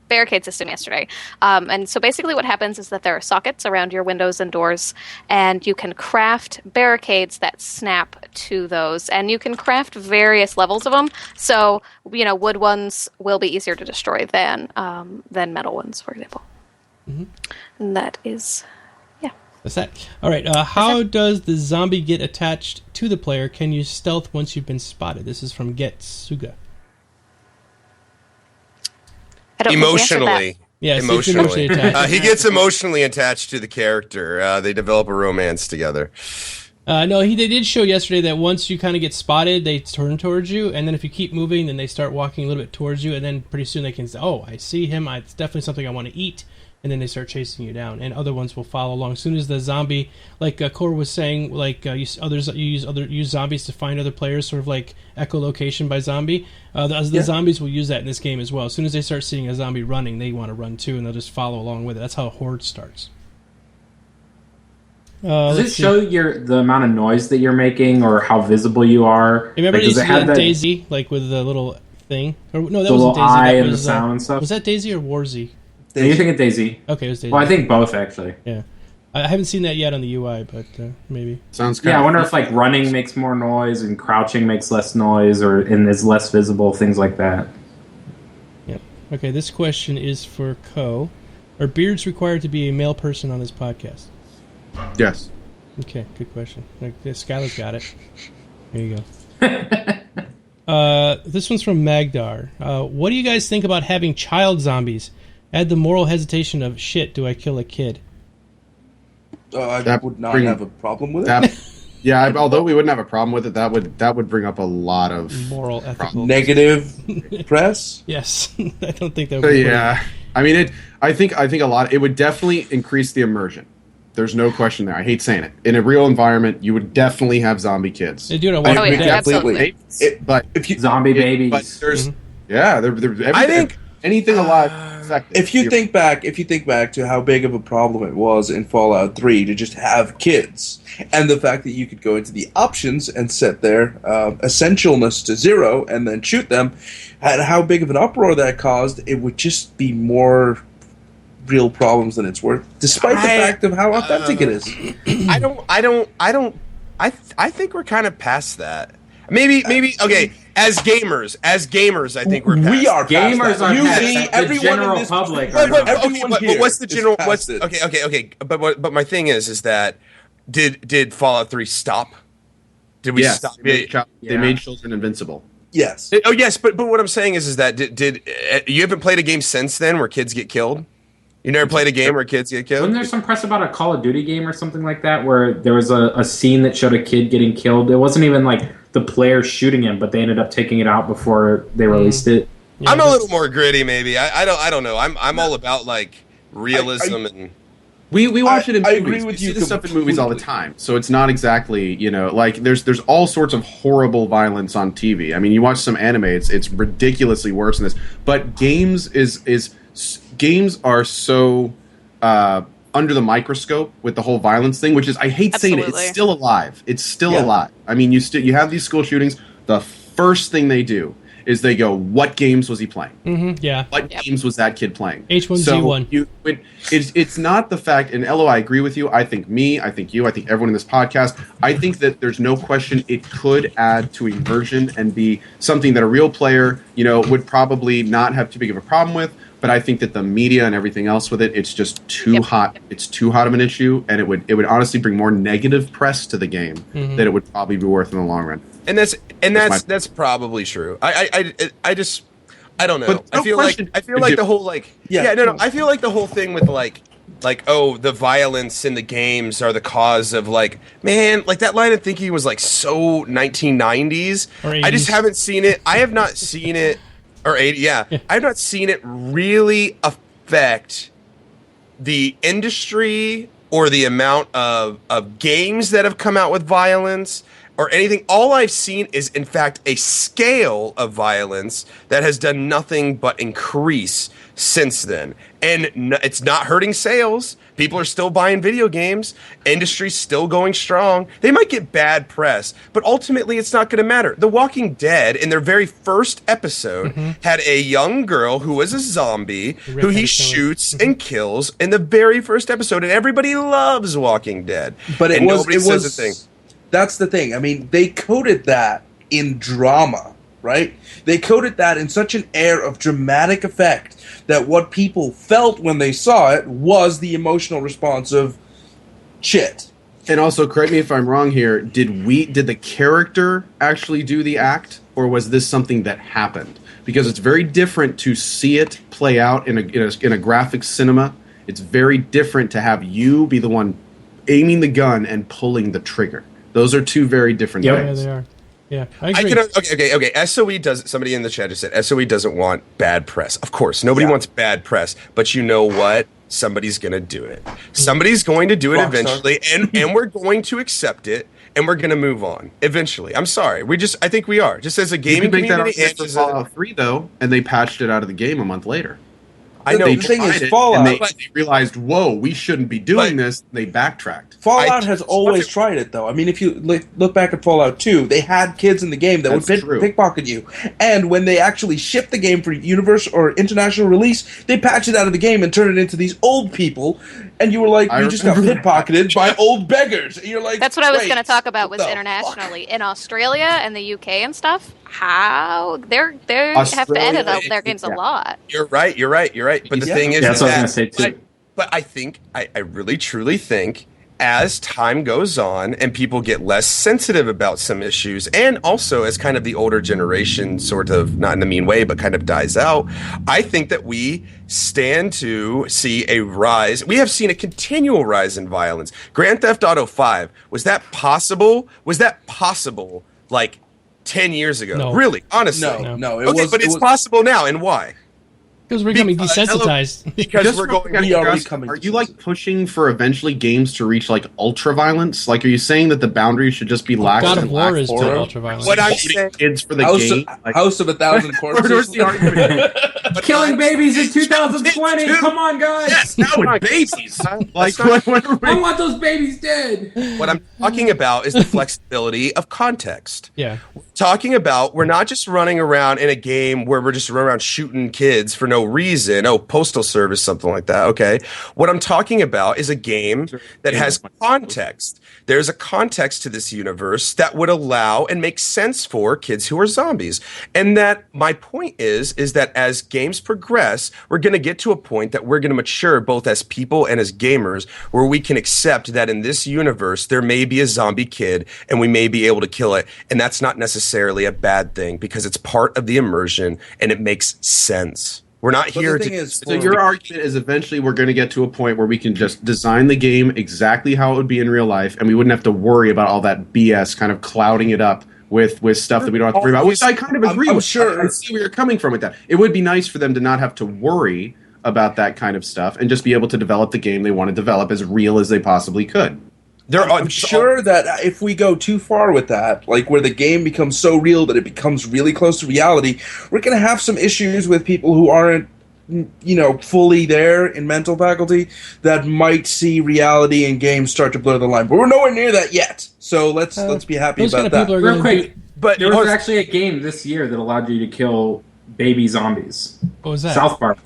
barricade system yesterday. And so basically what happens is that there are sockets around your windows and doors, and you can craft barricades that snap to those, and you can craft various levels of them. So, wood ones will be easier to destroy than metal ones, for example. Mm-hmm. And that is... That's that. All right. How does the zombie get attached to the player? Can you stealth once you've been spotted? This is from Getsuga. Emotionally. Yes, emotionally. He gets emotionally attached to the character. They develop a romance together. No, they did show yesterday that once you kind of get spotted, they turn towards you, and then if you keep moving, then they start walking a little bit towards you, and then pretty soon they can say, oh, I see him, it's definitely something I want to eat, and then they start chasing you down, and other ones will follow along. As soon as the zombie, like Core was saying, like you use zombies to find other players, sort of like echolocation by zombie. The zombies will use that in this game as well. As soon as they start seeing a zombie running, they want to run too, and they'll just follow along with it. That's how a horde starts. Does it show the amount of noise that you're making, or how visible you are? Remember Daisy, like with the little thing? Or, no, that wasn't Daisy. Eye and the sound and stuff. Was that Daisy or Warzy? Are you thinking Daisy? Okay, it was Daisy. Well, I think both, actually. Yeah. I haven't seen that yet on the UI, but maybe. Sounds kind I wonder if like running makes more noise and crouching makes less noise and is less visible, things like that. Yep. Okay, this question is for Ko. Are beards required to be a male person on this podcast? Yes. Okay, good question. Skylar's got it. There you go. This one's from Magdar. What do you guys think about having child zombies? Add the moral hesitation of, shit, do I kill a kid? I would not have a problem with it. Although we wouldn't have a problem with it, that would bring up a lot of moral, ethical, negative press. Yes, I don't think that would. I mean, I think a lot. It would definitely increase the immersion. There's no question there. I hate saying it. In a real environment, you would definitely have zombie kids. They do it. Absolutely. But if you zombie babies, but there's I think anything alive. If you think back to how big of a problem it was in Fallout 3 to just have kids, and the fact that you could go into the options and set their essentialness to 0 and then shoot them, and how big of an uproar that caused, it would just be more real problems than it's worth, despite the fact of how authentic it is. I think we're kind of past that. Maybe. Okay, as gamers, I think we're past. We are gamers. Are past the general public. But what's the general? Okay. But my thing is that did Fallout 3 stop? Did we stop? They made children invincible. Yes. Yes. But what I'm saying is that did you haven't played a game since then where kids get killed? You never played a game where kids get killed? Wasn't there some press about a Call of Duty game or something like that where there was a scene that showed a kid getting killed? It wasn't even like the player shooting him, but they ended up taking it out before they released it. Yeah, I'm a little more gritty, maybe. I don't know. I'm all about like realism and. We watch it in I movies. agree with we you see this stuff in movies all the completely. time. So it's not exactly, like there's all sorts of horrible violence on TV. I mean, you watch some anime, it's ridiculously worse than this. But games games are so under the microscope with the whole violence thing, which is, I hate saying it, Absolutely. it's still alive. It's still Yeah. alive. I mean, you have these school shootings. The first thing they do is they go, what games was he playing? Mm-hmm. Yeah. What games was that kid playing? H1Z1. It's not the fact, and Elo, I agree with you. I think I think you, I think everyone in this podcast, I think that there's no question it could add to immersion and be something that a real player, would probably not have too big of a problem with. But I think that the media and everything else with it, it's just too hot. It's too hot of an issue, and it would honestly bring more negative press to the game than it would probably be worth in the long run. And that's probably true. I don't know. But no I feel question like the whole I feel like the whole thing with the violence in the games are the cause of man, that line of thinking was so 1990s. I just haven't seen it. I have not seen it. Or 80, yeah. I've not seen it really affect the industry or the amount of games that have come out with violence or anything. All I've seen is, in fact, a scale of violence that has done nothing but increase since then. And it's not hurting sales. People are still buying video games. Industry's still going strong. They might get bad press, but ultimately it's not going to matter. The Walking Dead, in their very first episode, had a young girl who was a zombie who he shoots and kills in the very first episode, and everybody loves Walking Dead. But nobody says a thing. That's the thing. I mean, they coded that in drama, right? They coded that in such an air of dramatic effect that what people felt when they saw it was the emotional response of shit. And also, correct me if I'm wrong here. Did the character actually do the act, or was this something that happened? Because it's very different to see it play out in a graphic cinema. It's very different to have you be the one aiming the gun and pulling the trigger. Those are two very different things. Yeah, they are. Yeah, I agree. Okay. SOE does. Somebody in the chat just said SOE doesn't want bad press. Of course, nobody wants bad press. But you know what? Somebody's going to do it. Somebody's going to do it eventually, and we're going to accept it, and we're going to move on eventually. I'm sorry. I think we are. Just as a gaming make community, that argument for Fallout 3 though, and they patched it out of the game a month later. I know. The thing is, it, Fallout. and they realized, whoa, we shouldn't be doing this. They backtracked. Fallout has always tried it, though. I mean, if you look back at Fallout 2, they had kids in the game that would pickpocket you. And when they actually shipped the game for universal or international release, they patched it out of the game and turned it into these old people. And you were like, you just got pickpocketed by old beggars. And you're like, that's what I was going to talk about was internationally. In Australia and the UK and stuff, how they have to edit out their games a lot. You're right. But the thing is, that's what I was going to say too. But I think, I really truly think, as time goes on and people get less sensitive about some issues, and also as kind of the older generation sort of, not in a mean way, but kind of dies out, I think that we stand to see a rise. We have seen a continual rise in violence. Grand Theft Auto 5, was that possible? 10 years ago? No. Really? Honestly? No. But it's possible now, and why? Because we're becoming desensitized. Because we're going. Are you pushing for eventually games to reach ultra violence? Are you saying that the boundaries should just be lax? God of War is too ultra violent. What I'm saying, kids for the game, House of a Thousand Corpses. Killing babies in 2020. Come on, guys. Yes, now with babies. I want those babies dead. What I'm talking about is the flexibility of context. Yeah. Talking about, we're not just running around in a game where we're just running around shooting kids for no reason. Oh, Postal Service, something like that. Okay. What I'm talking about is a game that has context. There's a context to this universe that would allow and make sense for kids who are zombies. And that my point is that as games progress, we're going to get to a point that we're going to mature both as people and as gamers, where we can accept that in this universe, there may be a zombie kid and we may be able to kill it. And that's not necessarily a bad thing because it's part of the immersion and it makes sense. We're not here to... So your argument is eventually we're going to get to a point where we can just design the game exactly how it would be in real life, and we wouldn't have to worry about all that BS kind of clouding it up with stuff that we don't have to worry about, which I kind of agree with. Sure. I see where you're coming from with that. It would be nice for them to not have to worry about that kind of stuff and just be able to develop the game they want to develop as real as they possibly could. I'm sure that if we go too far with that, like where the game becomes so real that it becomes really close to reality, we're going to have some issues with people who aren't, fully there in mental faculty that might see reality and games start to blur the line. But we're nowhere near that yet. So let's be happy about that. Real quick, but there was actually a game this year that allowed you to kill baby zombies. What was that? South Park.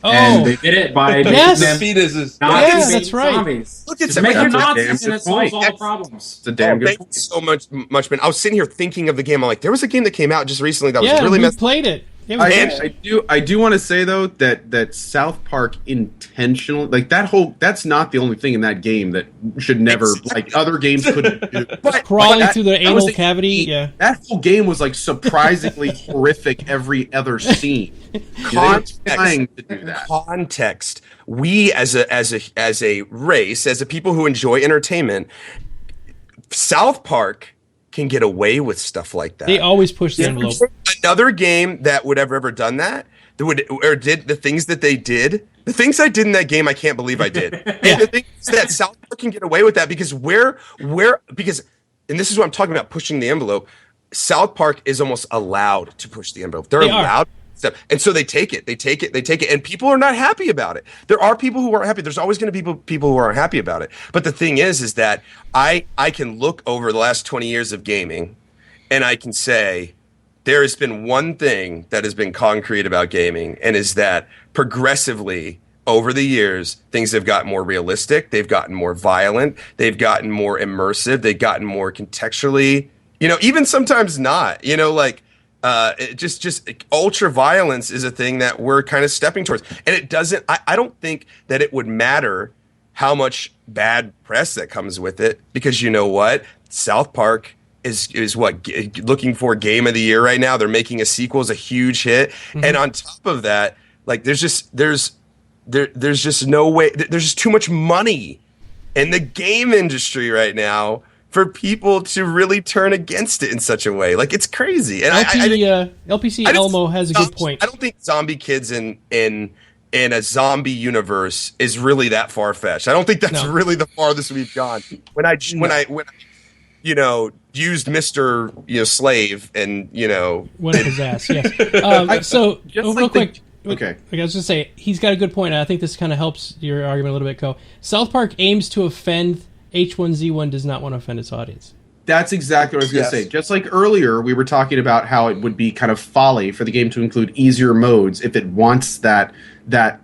Oh, and they did it by making them fetuses. Yes, that's right. Zombies. Look at Just make them that's a Nazis damn and it good point. solves all the problems. It's a damn good Thank you so much, man. I was sitting here thinking of the game. I'm like, there was a game that came out just recently that was really we messed. played it. It was good. I do want to say though that South Park intentional that's not the only thing in that game that should never other games couldn't do. But Crawling through the that anal was cavity. That whole game was surprisingly horrific every other scene. Trying to do that. Context. We as a race, as a people who enjoy entertainment, South Park can get away with stuff like that. They always push the envelope. Another game that would have ever done that did the things that they did. The things I did in that game, I can't believe I did. And the things that South Park can get away with that because and this is what I'm talking about, pushing the envelope. South Park is almost allowed to push the envelope. They're allowed. And so they take it, and people are not happy about it. There are people who aren't happy. There's always going to be people who aren't happy about it. But the thing is that I can look over the last 20 years of gaming, and I can say there has been one thing that has been concrete about gaming, and is that progressively over the years, things have gotten more realistic. They've gotten more violent. They've gotten more immersive. They've gotten more contextually, even sometimes not, just ultra violence is a thing that we're kind of stepping towards. And it doesn't, I don't think that it would matter how much bad press that comes with it, because you know what? South Park is looking for Game of the Year right now. They're making a sequel, is a huge hit. Mm-hmm. And on top of that, there's just no way, there's just too much money in the game industry right now for people to really turn against it in such a way. It's crazy. And LPC Elmo has a good point. I don't think zombie kids in a zombie universe is really that far fetched. I don't think that's really the farthest we've gone. When I used Mr. Slave and went up his ass. Yes. So real quick. Okay. I was just say he's got a good point. And I think this kind of helps your argument a little bit, Co. South Park aims to offend. H1Z1 does not want to offend its audience. That's exactly what I was going to say. Just like earlier, we were talking about how it would be kind of folly for the game to include easier modes if it wants that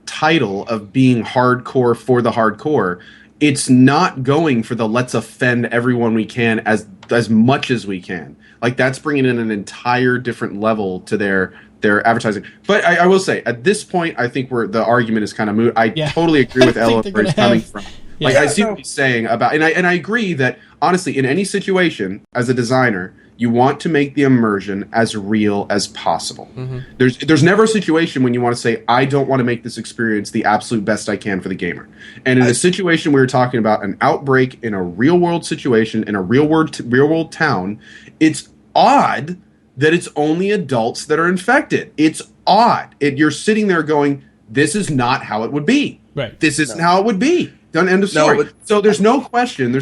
title of being hardcore for the hardcore. It's not going for the let's offend everyone we can as much as we can. That's bringing in an entire different level to their advertising. But I will say, at this point, I think the argument is kind of moot. I totally agree with Ella where he's coming from. I see what he's saying about, and I agree that honestly, in any situation, as a designer, you want to make the immersion as real as possible. Mm-hmm. There's never a situation when you want to say, I don't want to make this experience the absolute best I can for the gamer. And in a situation we were talking about an outbreak in a real world situation in a real world town, it's odd that it's only adults that are infected. It's odd. You're sitting there going, this is not how it would be. Right. This isn't how it would be. Done. End of story. So there's no question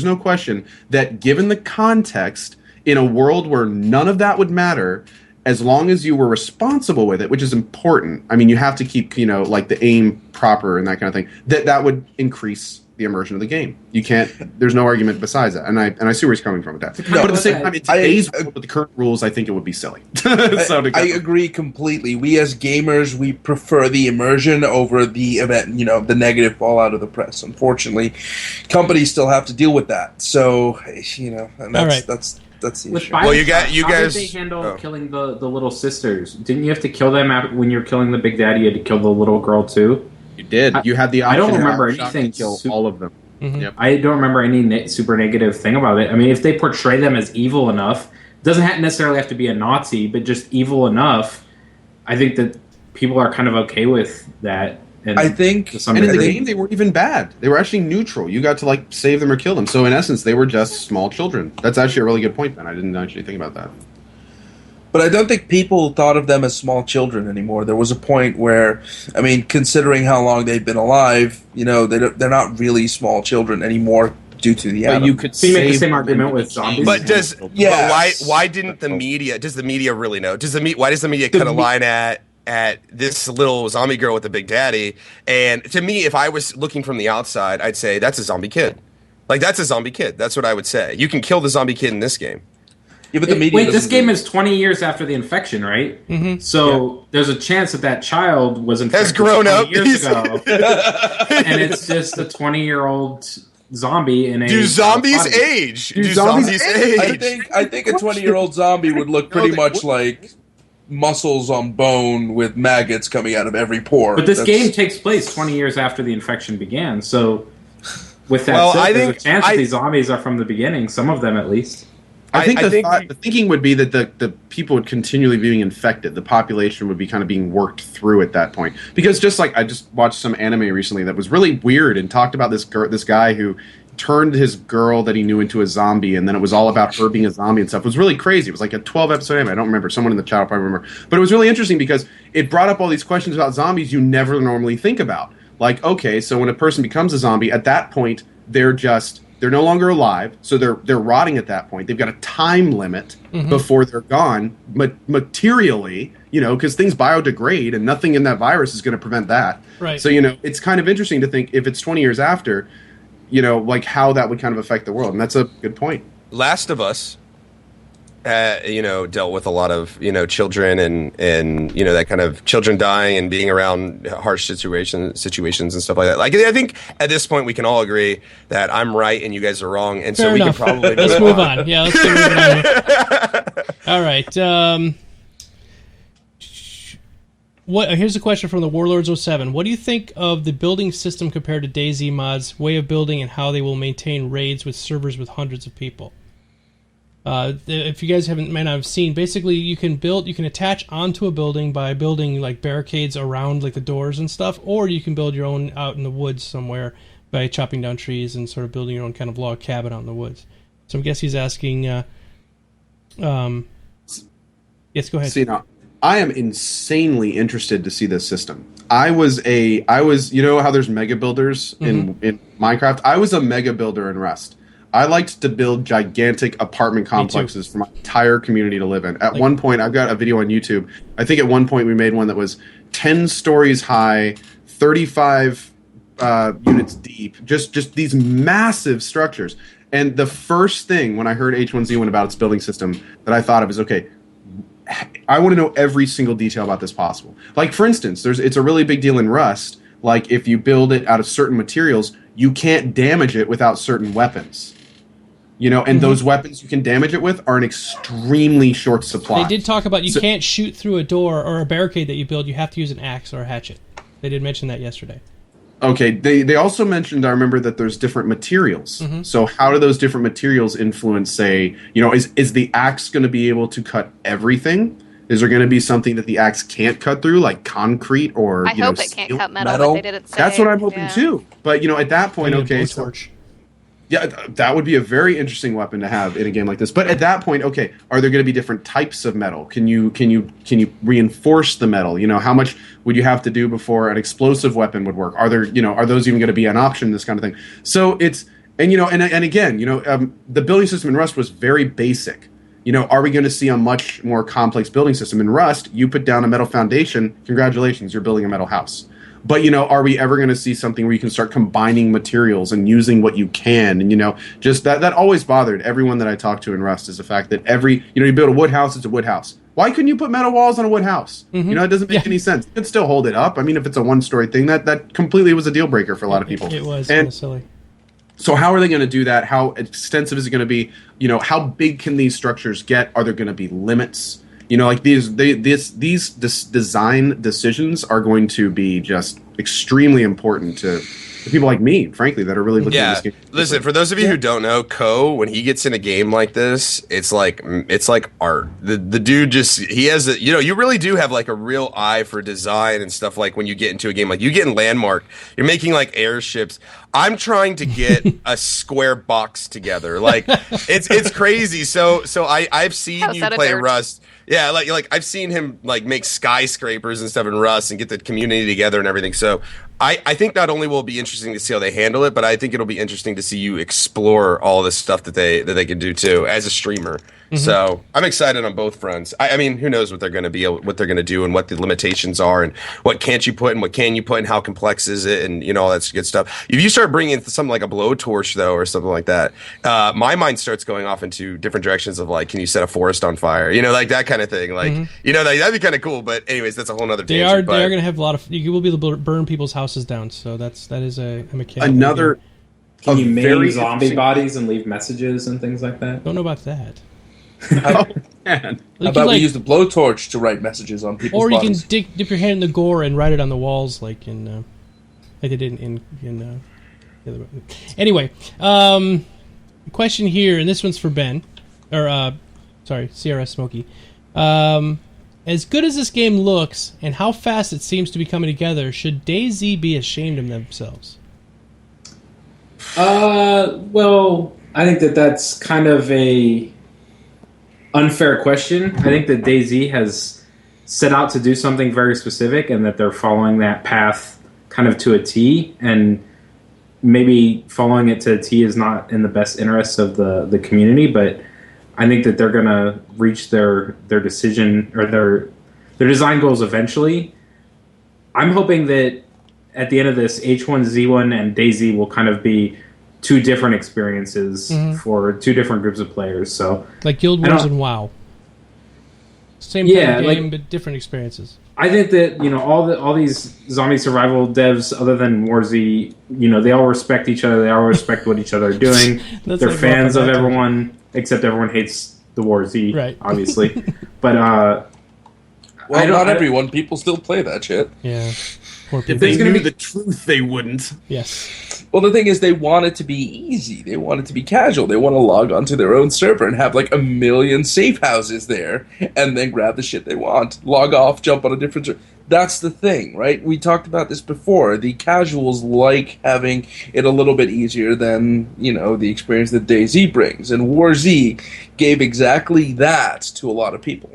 that given the context, in a world where none of that would matter, as long as you were responsible with it, which is important. I mean, you have to keep, the aim proper and that kind of thing. That would increase the immersion of the game. You can't. There's no argument besides that. And I see where he's coming from with that. But at the same time, in today's world with the current rules, I think it would be silly. I agree completely. We as gamers, we prefer the immersion over the event. The negative fallout of the press. Unfortunately, companies still have to deal with that. So and that's the issue. Well, you guys. How did they handle killing the little sisters? Didn't you have to kill them when you're killing the big daddy? You had to kill the little girl too. You did. You had the option. I don't remember anything. To kill all of them. Mm-hmm. Yep. I don't remember any super negative thing about it. I mean, if they portray them as evil enough, it doesn't necessarily have to be a Nazi, but just evil enough. I think that people are kind of okay with that. And I think, and in the game, they weren't even bad. They were actually neutral. You got to save them or kill them. So in essence, they were just small children. That's actually a really good point, Ben. I didn't actually think about that. But I don't think people thought of them as small children anymore. There was a point where, I mean, considering how long they've been alive, they're not really small children anymore due to the atom. You could So you make the save same them argument in with the zombies? But Yes. why didn't the media? Does the media really know? Why does the media cut a line at this little zombie girl with a big daddy? And to me, if I was looking from the outside, I'd say that's a zombie kid. Like, that's a zombie kid. That's what I would say. You can kill the zombie kid in this game. Yeah, but the media Wait, this doesn't game do- is 20 years after the infection, right? Mm-hmm. So there's a chance that child was infected Has grown 20 up. years ago, and it's just a 20-year-old zombie in a Do zombies body. age? Do Do zombies zombies age? age? I think a 20-year-old zombie would look pretty much like muscles on bone with maggots coming out of every pore. But this That's- game takes place 20 years after the infection began, so with that Well, said, I there's think- a chance that these zombies are from the beginning, some of them at least. I think, I think the thinking would be that the people would continually be being infected. The population would be kind of being worked through at that point. Because just like I just watched some anime recently that was really weird and talked about this guy who turned his girl that he knew into a zombie, and then it was all about her being a zombie and stuff. It was really crazy. It was like a 12-episode anime. I don't remember. Someone in the chat will probably remember. But it was really interesting because it brought up all these questions about zombies you never normally think about. Like, okay, so when a person becomes a zombie, at that point, they're no longer alive, so they're rotting at that point. They've got a time limit before they're gone, materially, because things biodegrade, and nothing in that virus is going to prevent that. Right. So, it's kind of interesting to think if it's 20 years after, like how that would kind of affect the world, and that's a good point. Last of Us, dealt with a lot of children and that kind of children dying and being around harsh situations and stuff like that. Like, I think at this point we can all agree that I'm right and you guys are wrong, and Fair so we enough. can probably Let's move on. Yeah, let's get moving on here. All right. Here's a question from the Warlords07. What do you think of the building system compared to DayZ Mod's way of building and how they will maintain raids with servers with hundreds of people? If you guys might not have seen, basically you can attach onto a building by building like barricades around like the doors and stuff, or you can build your own out in the woods somewhere by chopping down trees and sort of building your own kind of log cabin out in the woods. So I guess he's asking. Yes, go ahead. See, now, I am insanely interested to see this system. I was how there's mega builders in Minecraft. I was a mega builder in Rust. I liked to build gigantic apartment complexes for my entire community to live in. At one point, I've got a video on YouTube. I think at one point we made one that was 10 stories high, 35 units deep, just these massive structures. And the first thing when I heard H1Z1 about its building system that I thought of is, okay, I want to know every single detail about this possible. Like, for instance, it's a really big deal in Rust. Like, if you build it out of certain materials, you can't damage it without certain weapons. And those weapons you can damage it with are an extremely short supply. They did talk about you can't shoot through a door or a barricade that you build. You have to use an axe or a hatchet. They did mention that yesterday. Okay, they also mentioned, I remember, that there's different materials. So how do those different materials influence, say, is the axe going to be able to cut everything? Is there going to be something that the axe can't cut through, like concrete or I hope it can't cut metal, but they didn't say. That's what I'm hoping too. But at that point, Maybe a okay, blowtorch. yeah, that would be a very interesting weapon to have in a game like this. But at that point, okay, are there going to be different types of metal? Can you reinforce the metal? How much would you have to do before an explosive weapon would work? Are those even going to be an option? This kind of thing. So it's and again, the building system in Rust was very basic. Are we going to see a much more complex building system in Rust? You put down a metal foundation. Congratulations, you're building a metal house. But, are we ever going to see something where you can start combining materials and using what you can? And, just that always bothered everyone that I talked to in Rust is the fact that you build a wood house, it's a wood house. Why couldn't you put metal walls on a wood house? It doesn't make any sense. You can still hold it up. I mean, if it's a one-story thing, that completely was a deal breaker for a lot of people. It was kind of silly. So how are they going to do that? How extensive is it going to be? How big can these structures get? Are there going to be limits? Like these design decisions are going to be just extremely important to people like me, frankly, that are really looking at this game. Listen, for those of you who don't know, Ko, when he gets in a game like this, it's like art. The dude he has you really do have like a real eye for design and stuff. Like when you get into a game, like you get in Landmark, you're making like airships. I'm trying to get a square box together. Like it's crazy. So I've seen House you out of play dirt. Rust. Yeah, like I've seen him like make skyscrapers and stuff in Rust and get the community together and everything. So I think not only will it be interesting to see how they handle it, but I think it'll be interesting to see you explore all this stuff that they can do too as a streamer. So I'm excited on both fronts. I mean, who knows what they're going to be, what they're going to do, and what the limitations are, and what can't you put, and what can you put, and how complex is it, and you know all that good stuff. If you start bringing in something like a blowtorch though, or something like that, my mind starts going off into different directions of like, can you set a forest on fire? You know, like that kind of thing. Like, you know, that'd be kind of cool. But anyways, that's a whole other. They are going to have a lot of. You will be able to burn people's houses down. So that is a mechanic. Another. Can you maim very zombie interesting- bodies and leave messages and things like that? Don't know about that. Oh man. How about we use the blowtorch to write messages on people's or you bodies? can dip your hand in the gore and write it on the walls, like in like they did in the other one. Anyway, question here, and this one's for Ben, or sorry, CRS Smokey. As good as this game looks, and how fast it seems to be coming together, should DayZ be ashamed of themselves? Well, I think that's kind of a unfair question. I think that DayZ has set out to do something very specific, and that they're following that path kind of to a T, and maybe following it to a T is not in the best interests of the community, but I think that they're going to reach their decision or their design goals eventually. I'm hoping that at the end of this, H1Z1 and DayZ will kind of be two different experiences for two different groups of players. So like Guild Wars and WoW. Same kind of game, but different experiences. I think that, you know, all these zombie survival devs, other than Warzy, you know, they all respect each other. They all respect what each other are doing. They're like fans of everyone, except everyone hates the Warzy, right? Obviously, but well, not everyone. People still play that shit. Yeah. If they knew the truth, they wouldn't. Yes. Well, the thing is, they want it to be easy. They want it to be casual. They want to log onto their own server and have like 1 million safe houses there, and then grab the shit they want, log off, jump on a different server. That's the thing, right? We talked about this before. The casuals like having it a little bit easier than, you know, the experience that DayZ brings, and WarZ gave exactly that to a lot of people.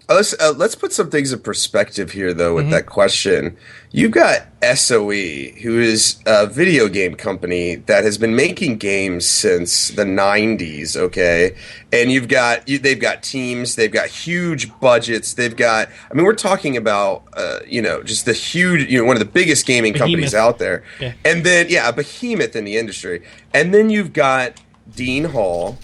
Let's put some things in perspective here, though, with that question. You've got SOE, who is a video game company that has been making games since the 90s, okay? And they've got teams, they've got huge budgets, they've got, I mean, we're talking about, you know, just the huge, you know, one of the biggest gaming companies out there. Yeah. And then, a behemoth in the industry. And then you've got Dean Hall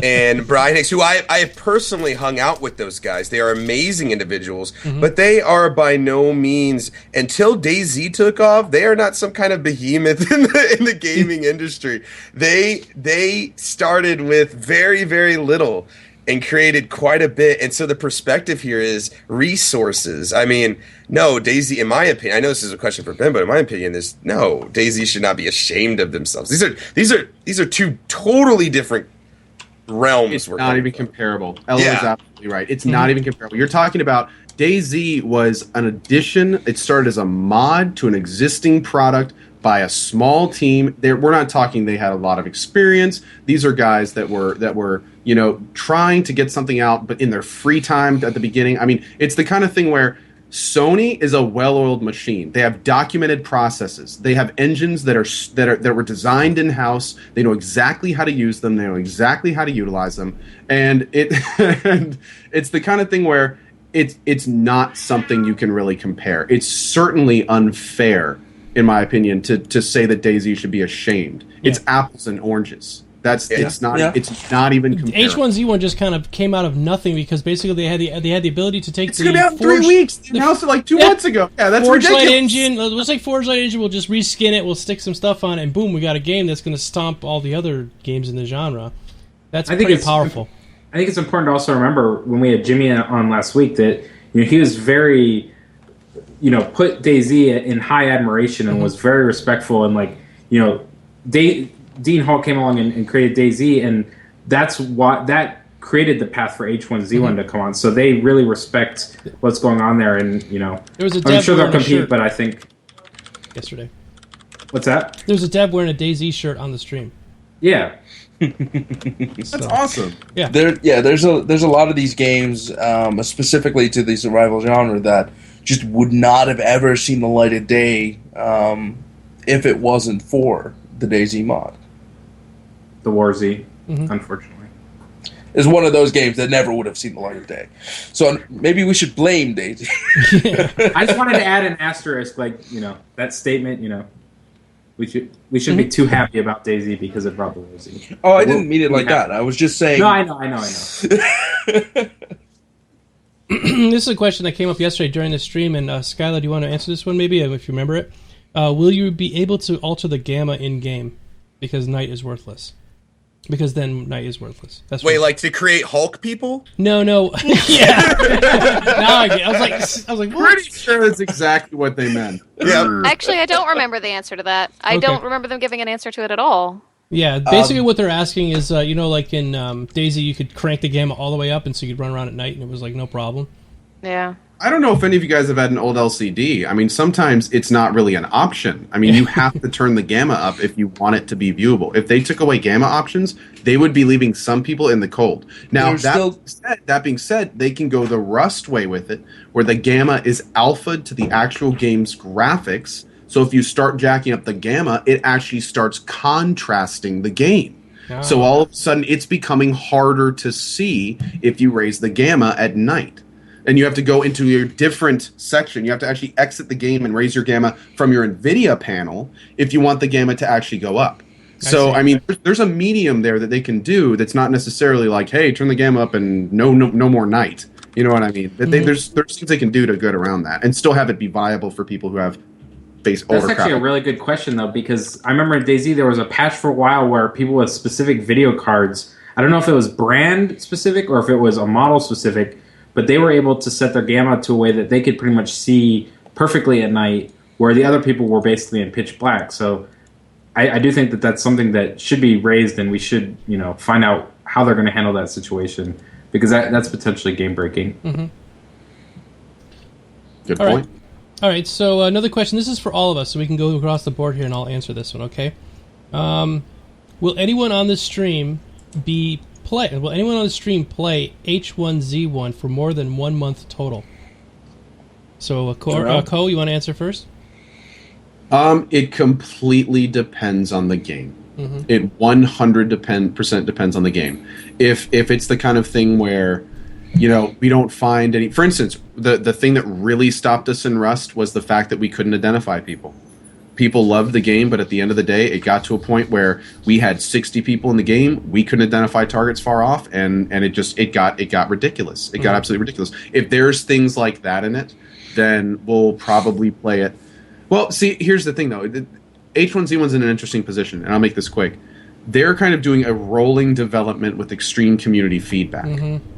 and Brian Hicks, who I have personally hung out with those guys. They are amazing individuals, but they are by no means, until DayZ took off, they are not some kind of behemoth in the gaming industry. They started with very, very little and created quite a bit. And so the perspective here is resources. I mean, no, DayZ, in my opinion, I know this is a question for Ben, but in my opinion, is no, DayZ should not be ashamed of themselves. These are two totally different realms. It's not even comparable. Ella is absolutely right. It's not even comparable. You're talking about DayZ was an addition. It started as a mod to an existing product by a small team. We're not talking they had a lot of experience. These are guys that were you know, trying to get something out, but in their free time at the beginning. I mean, it's the kind of thing where Sony is a well-oiled machine. They have documented processes. They have engines that were designed in-house. They know exactly how to use them. They know exactly how to utilize them. And it's the kind of thing where it's not something you can really compare. It's certainly unfair, in my opinion, to say that DayZ should be ashamed. Yeah. It's apples and oranges. It's not even comparable. H1Z1 just kind of came out of nothing because basically they had the ability to take it's going to be out in 3 weeks. They announced it like 2 months ago. Yeah, that's Forge ridiculous. Light Engine. Let's like Forge Light Engine. We'll just reskin it. We'll stick some stuff on it, and boom, we got a game that's going to stomp all the other games in the genre. That's pretty powerful. I think it's important to also remember when we had Jimmy on last week that, you know, he was very, you know, put DayZ in high admiration and was very respectful, and like, you know, Dean Hall came along and created DayZ, and that's what that created the path for H1Z1 to come on. So they really respect what's going on there, and, you know, there was a I'm sure they'll compete, but I think yesterday. What's that? There's a dev wearing a DayZ shirt on the stream. Yeah. That's awesome. Yeah. There's a lot of these games, specifically to the survival genre, that just would not have ever seen the light of day if it wasn't for the DayZ mod. The War Z, unfortunately. Is one of those games that never would have seen the light of day. So maybe we should blame DayZ. I just wanted to add an asterisk, that statement, we shouldn't be too happy about DayZ because it brought the War Z. Oh, I didn't mean it like that. I was just saying... No, I know. This is a question that came up yesterday during the stream, and Skylar, do you want to answer this one maybe, if you remember it? Will you be able to alter the gamma in-game because night is worthless? Because then night is worthless. That's Wait, like to create Hulk people? No. Yeah. Now I was like, what? Pretty sure that's exactly what they meant. Yeah. Actually, I don't remember the answer to that. I don't remember them giving an answer to it at all. Yeah, basically what they're asking is, like in DayZ, you could crank the gamma all the way up, and so you could run around at night, and it was like no problem. Yeah. I don't know if any of you guys have had an old LCD. I mean, sometimes it's not really an option. I mean, you have to turn the gamma up if you want it to be viewable. If they took away gamma options, they would be leaving some people in the cold. Now, that being said, they can go the Rust way with it, where the gamma is alpha to the actual game's graphics. So if you start jacking up the gamma, it actually starts contrasting the game. Oh. So all of a sudden, it's becoming harder to see if you raise the gamma at night. And you have to go into your different section. You have to actually exit the game and raise your gamma from your NVIDIA panel if you want the gamma to actually go up. So, I mean, there's a medium there that they can do that's not necessarily like, hey, turn the gamma up and no more night. You know what I mean? There's things they can do to get around that and still have it be viable for people who have That's actually a really good question, though, because I remember in DayZ there was a patch for a while where people with specific video cards, I don't know if it was brand specific or if it was a model specific, but they were able to set their gamma to a way that they could pretty much see perfectly at night, where the other people were basically in pitch black. So I do think that that's something that should be raised, and we should, find out how they're going to handle that situation, because that's potentially game breaking. Mm-hmm. Good point. All right, so another question. This is for all of us, so we can go across the board here, and I'll answer this one, okay? Will anyone on the stream play H1Z1 for more than 1 month total? So, Ko, you want to answer first? It completely depends on the game. Mm-hmm. It 100% depends on the game. If it's the kind of thing where, we don't find any... For instance, the thing that really stopped us in Rust was the fact that we couldn't identify people. People loved the game, but at the end of the day, it got to a point where we had 60 people in the game. We couldn't identify targets far off, and it got ridiculous. It got absolutely ridiculous. If there's things like that in it, then we'll probably play it. Well, see, here's the thing, though. H1Z1's in an interesting position, and I'll make this quick. They're kind of doing a rolling development with extreme community feedback. Mm-hmm.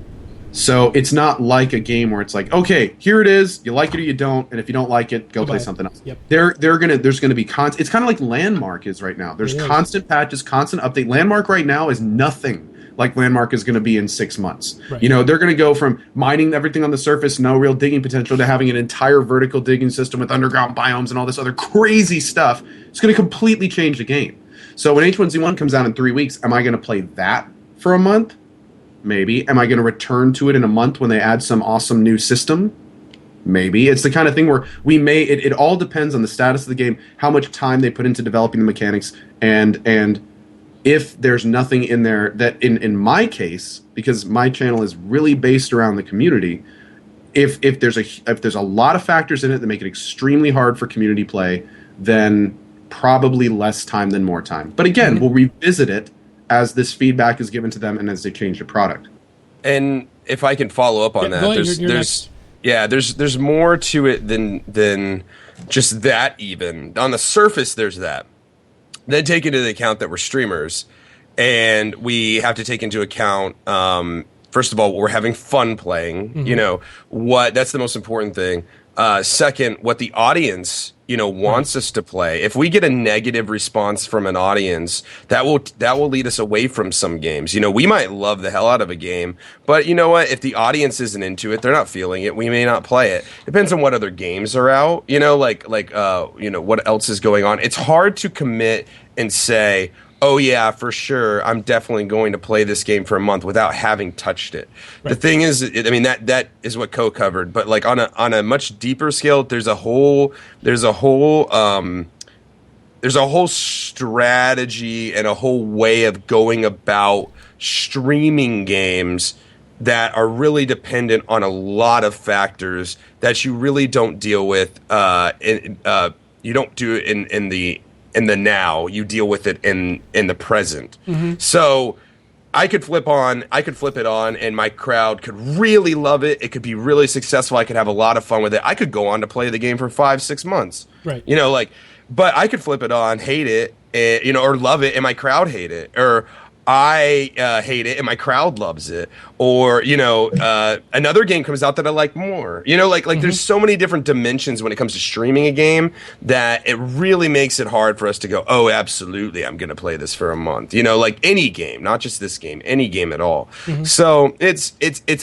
So it's not like a game where it's like, okay, here it is, you like it or you don't, and if you don't like it, go play something else. Yep. There's gonna be it's kind of like Landmark is right now. There's constant patches, constant update. Landmark right now is nothing like Landmark is going to be in 6 months. Right. They're going to go from mining everything on the surface, no real digging potential, to having an entire vertical digging system with underground biomes and all this other crazy stuff. It's going to completely change the game. So when H1Z1 comes out in 3 weeks, am I going to play that for a month? Maybe. Am I going to return to it in a month when they add some awesome new system? Maybe. It's the kind of thing where it all depends on the status of the game, how much time they put into developing the mechanics, and if there's nothing in there that, in my case, because my channel is really based around the community, if there's a lot of factors in it that make it extremely hard for community play, then probably less time than more time. But again, we'll revisit it as this feedback is given to them and as they change the product. And if I can follow up on that, there's more to it than just that. Even on the surface, there's that. Then take into account that we're streamers, and we have to take into account, first of all, we're having fun playing. Mm-hmm. That's the most important thing. Second, what the audience wants us to play. If we get a negative response from an audience, that will lead us away from some games. We might love the hell out of a game, but you know what? If the audience isn't into it, they're not feeling it, we may not play it. Depends on what other games are out. What else is going on. It's hard to commit and say, oh yeah, for sure, I'm definitely going to play this game for a month without having touched it. Right. The thing is, that is what Co covered, but like on a much deeper scale, there's a whole strategy and a whole way of going about streaming games that are really dependent on a lot of factors that you really don't deal with. You don't do it in the now, you deal with it in the present. Mm-hmm. So I could flip it on, and my crowd could really love it. It could be really successful. I could have a lot of fun with it. I could go on to play the game for 5-6 months. Right. But I could flip it on, hate it, or love it, and my crowd hate it, or I hate it and my crowd loves it, or another game comes out that I like more. Mm-hmm. There's so many different dimensions when it comes to streaming a game that it really makes it hard for us to go, oh, absolutely, I'm going to play this for a month. Like any game, not just this game, any game at all. Mm-hmm. So it's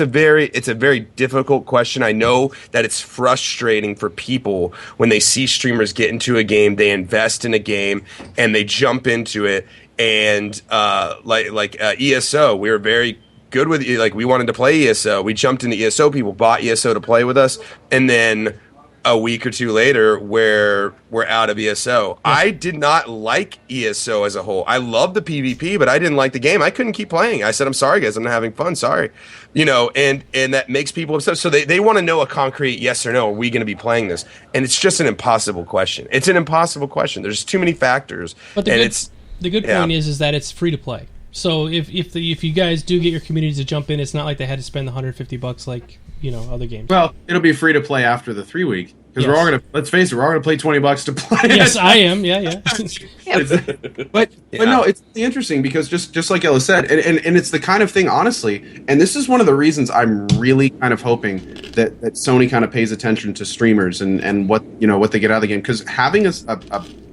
a very difficult question. I know that it's frustrating for people when they see streamers get into a game, they invest in a game, and they jump into it. And ESO, we were very good with we wanted to play ESO. We jumped into ESO. People bought ESO to play with us, and then a week or two later, we're out of ESO. I did not like ESO as a whole. I loved the PvP, but I didn't like the game. I couldn't keep playing. I said, "I'm sorry, guys. I'm not having fun. Sorry." And that makes people upset. So they want to know a concrete yes or no. Are we going to be playing this? And it's just an impossible question. It's an impossible question. There's too many factors, The good point is that it's free to play. So if you guys do get your community to jump in, it's not like they had to spend the $150 like other games. Well, it'll be free to play after the 3 week because we're all gonna, let's face it, we're all gonna play $20 to play. Yes, I am. Yeah. But no, it's interesting because just like Ella said, and it's the kind of thing, honestly, and this is one of the reasons I'm really kind of hoping that Sony kind of pays attention to streamers and what they get out of the game, because having a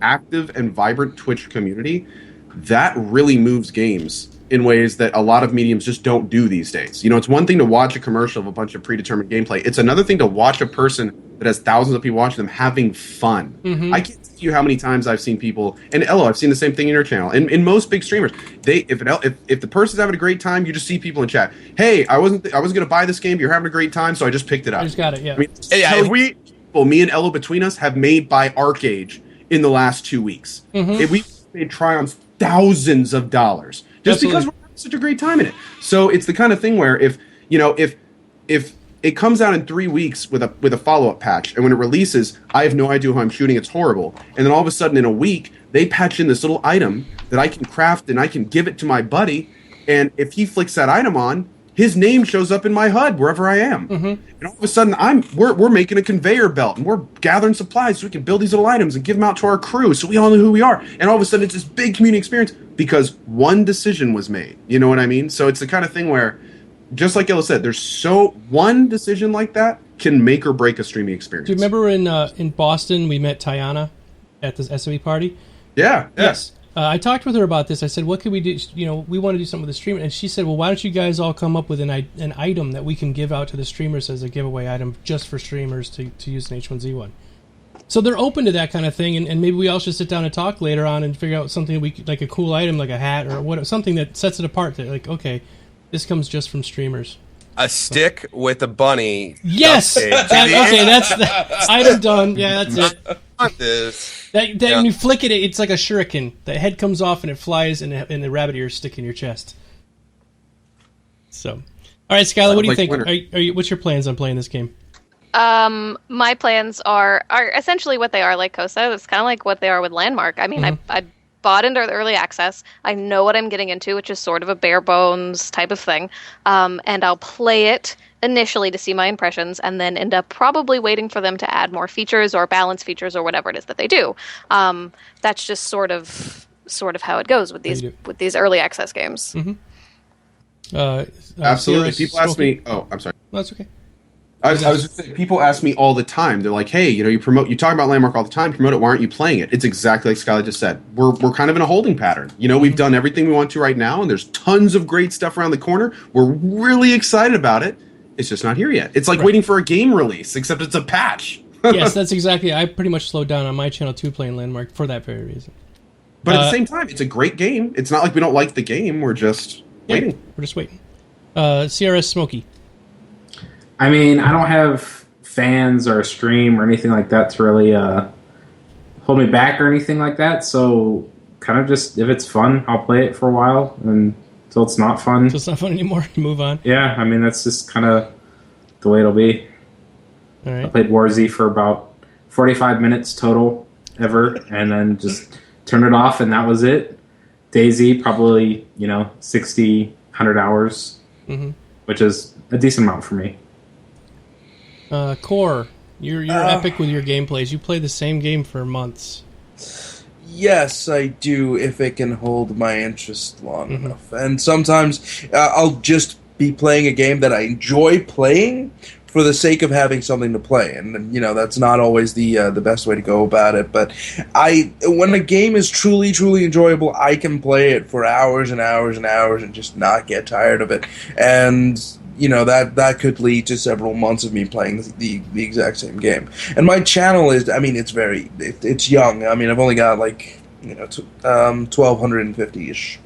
active and vibrant Twitch community, that really moves games in ways that a lot of mediums just don't do these days. It's one thing to watch a commercial of a bunch of predetermined gameplay. It's another thing to watch a person that has thousands of people watching them having fun. Mm-hmm. I can't tell you how many times I've seen people, and Ella, I've seen the same thing in your channel. And in most big streamers, if the person's having a great time, you just see people in chat, hey, I wasn't going to buy this game, but you're having a great time, so I just picked it up. I just got it, yeah. Me and Ella between us have made by ArcAge in the last 2 weeks. Mm-hmm. If we made Try-Ons thousands of dollars just because we're having such a great time in it. So it's the kind of thing where if it comes out in 3 weeks with a follow-up patch, and when it releases, I have no idea who I'm shooting, it's horrible, and then all of a sudden in a week they patch in this little item that I can craft and I can give it to my buddy, and if he flicks that item on, his name shows up in my HUD wherever I am. Mm-hmm. And all of a sudden we're making a conveyor belt, and we're gathering supplies so we can build these little items and give them out to our crew so we all know who we are. And all of a sudden it's this big community experience because one decision was made. You know what I mean? So it's the kind of thing where, just like Ella said, one decision like that can make or break a streaming experience. Do you remember in Boston we met Tiana at the SME party? Yeah. Yes. I talked with her about this. I said, what could we do? We want to do something with the streamer. And she said, well, why don't you guys all come up with an item that we can give out to the streamers as a giveaway item just for streamers to use in H1Z1. So they're open to that kind of thing. And maybe we all should sit down and talk later on and figure out something like a cool item, like a hat or something that sets it apart. That like, okay, this comes just from streamers. A stick with a bunny. Yes. That's item done. Yeah, that's it. When you flick it, it's like a shuriken. The head comes off and it flies, and the rabbit ears stick in your chest. So, all right, Skylar, what do you think? What's your plans on playing this game? My plans are essentially what they are, like Kosa. It's kind of like what they are with Landmark. I mean, mm-hmm. I bought into the early access. I know what I'm getting into, which is sort of a bare bones type of thing. And I'll play it initially to see my impressions, and then end up probably waiting for them to add more features or balance features or whatever it is that they do. That's just sort of how it goes with these early access games. Mm-hmm. Absolutely. People ask me. Oh, I'm sorry. No, that's okay. I was just saying, people ask me all the time. They're like, "Hey, you talk about Landmark all the time. Promote it. Why aren't you playing it?" It's exactly like Skylar just said. We're kind of in a holding pattern. We've done everything we want to right now, and there's tons of great stuff around the corner. We're really excited about it. It's just not here yet. It's like waiting for a game release, except it's a patch. Yes, that's exactly. I pretty much slowed down on my channel too playing Landmark for that very reason. But at the same time, it's a great game. It's not like we don't like the game. We're just waiting. We're just waiting. CRS Smokey. I mean, I don't have fans or a stream or anything like that to really hold me back or anything like that. So kind of just, if it's fun, I'll play it for a while, and until it's not fun. So it's not fun anymore. You move on. Yeah, I mean, that's just kind of the way it'll be. All right. I played War Z for about 45 minutes total ever, and then just turned it off, and that was it. DayZ, probably, 60, 100 hours, which is a decent amount for me. Core, you're epic with your gameplays. You play the same game for months. Yes, I do, if it can hold my interest long enough. And sometimes I'll just be playing a game that I enjoy playing for the sake of having something to play. And, that's not always the best way to go about it. But when a game is truly, truly enjoyable, I can play it for hours and hours and hours and just not get tired of it. And that could lead to several months of me playing the exact same game. And my channel is, it's young. I mean, I've only got 1,250-ish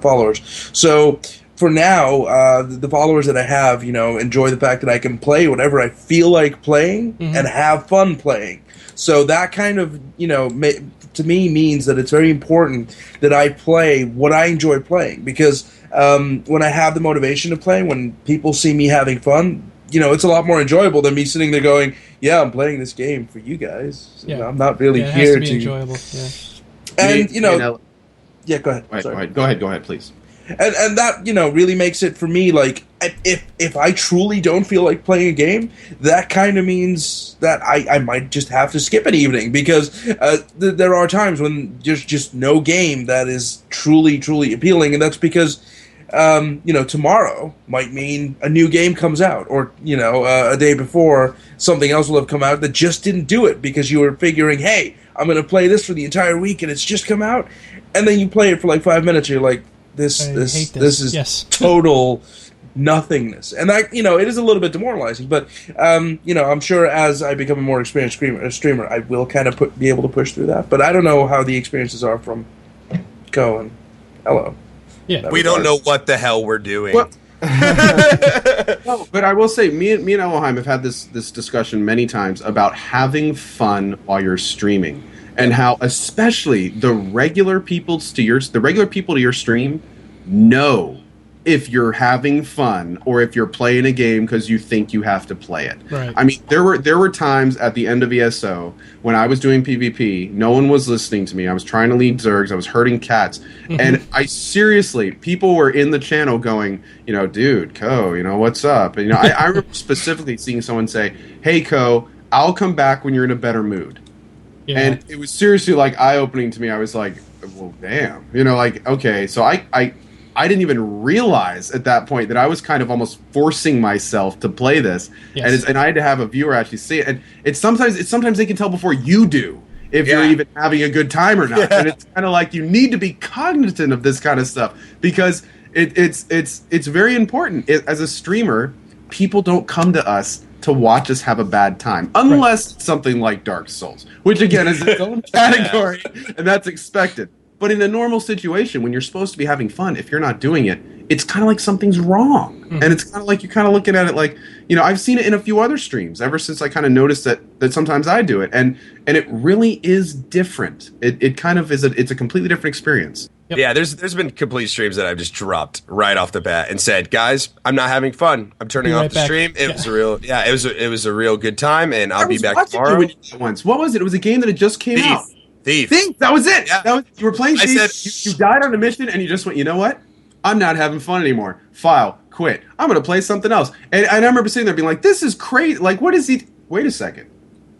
followers. So for now, the followers that I have, enjoy the fact that I can play whatever I feel like playing and have fun playing. So that kind of, to me means that it's very important that I play what I enjoy playing, because when I have the motivation to play, when people see me having fun, it's a lot more enjoyable than me sitting there going, "Yeah, I'm playing this game for you guys. Yeah. I'm not really it here has to be enjoyable." Yeah. And yeah, go ahead. Sorry. Go ahead, please. And that, really makes it for me, like, if I truly don't feel like playing a game, that kind of means that I might just have to skip an evening, because there are times when there's just no game that is truly, truly appealing, and that's because, tomorrow might mean a new game comes out, or, a day before something else will have come out that just didn't do it, because you were figuring, hey, I'm going to play this for the entire week, and it's just come out, and then you play it for like 5 minutes, and you're like, This is total nothingness, and that it is a little bit demoralizing. But I'm sure as I become a more experienced streamer, I will kind of be able to push through that. But I don't know how the experiences are from Ko and Hello. Yeah, we don't know what the hell we're doing. Well, no, but I will say, me and Elohim have had this discussion many times about having fun while you're streaming. And how, especially the regular people to your stream, know if you're having fun or if you're playing a game because you think you have to play it. Right. I mean, there were times at the end of ESO when I was doing PvP, no one was listening to me. I was trying to lead Zergs, I was hurting cats, and I seriously, people were in the channel going, dude, Ko, what's up? And I remember specifically seeing someone say, "Hey, Ko, I'll come back when you're in a better mood." Yeah. And it was seriously eye-opening to me. I was like, well, damn. Okay. So I didn't even realize at that point that I was kind of almost forcing myself to play this. Yes. And I had to have a viewer actually see it. And it's sometimes they can tell before you do if you're even having a good time or not. Yeah. And it's kind of like you need to be cognizant of this kind of stuff, because it's very important. As a streamer, people don't come to us to watch us have a bad time, unless it's something like Dark Souls, which again is its own category, and that's expected. But in a normal situation, when you're supposed to be having fun, if you're not doing it, it's kind of like something's wrong. And it's kind of like you're kind of looking at it like, I've seen it in a few other streams ever since I kind of noticed that sometimes I do it, and it really is different. It kind of is it's a completely different experience. Yep. Yeah, there's been complete streams that I've just dropped right off the bat and said, "Guys, I'm not having fun. I'm turning off the stream." It was it was a real good time, and I'll be back tomorrow. Once, what was it? It was a game that had just came out. Thief. That was it. Yeah. You were playing Thief. You died on a mission, and you just went, "You know what? I'm not having fun anymore. File, quit. I'm going to play something else." And I remember sitting there being like, "This is crazy. Like, what is he? Wait a second.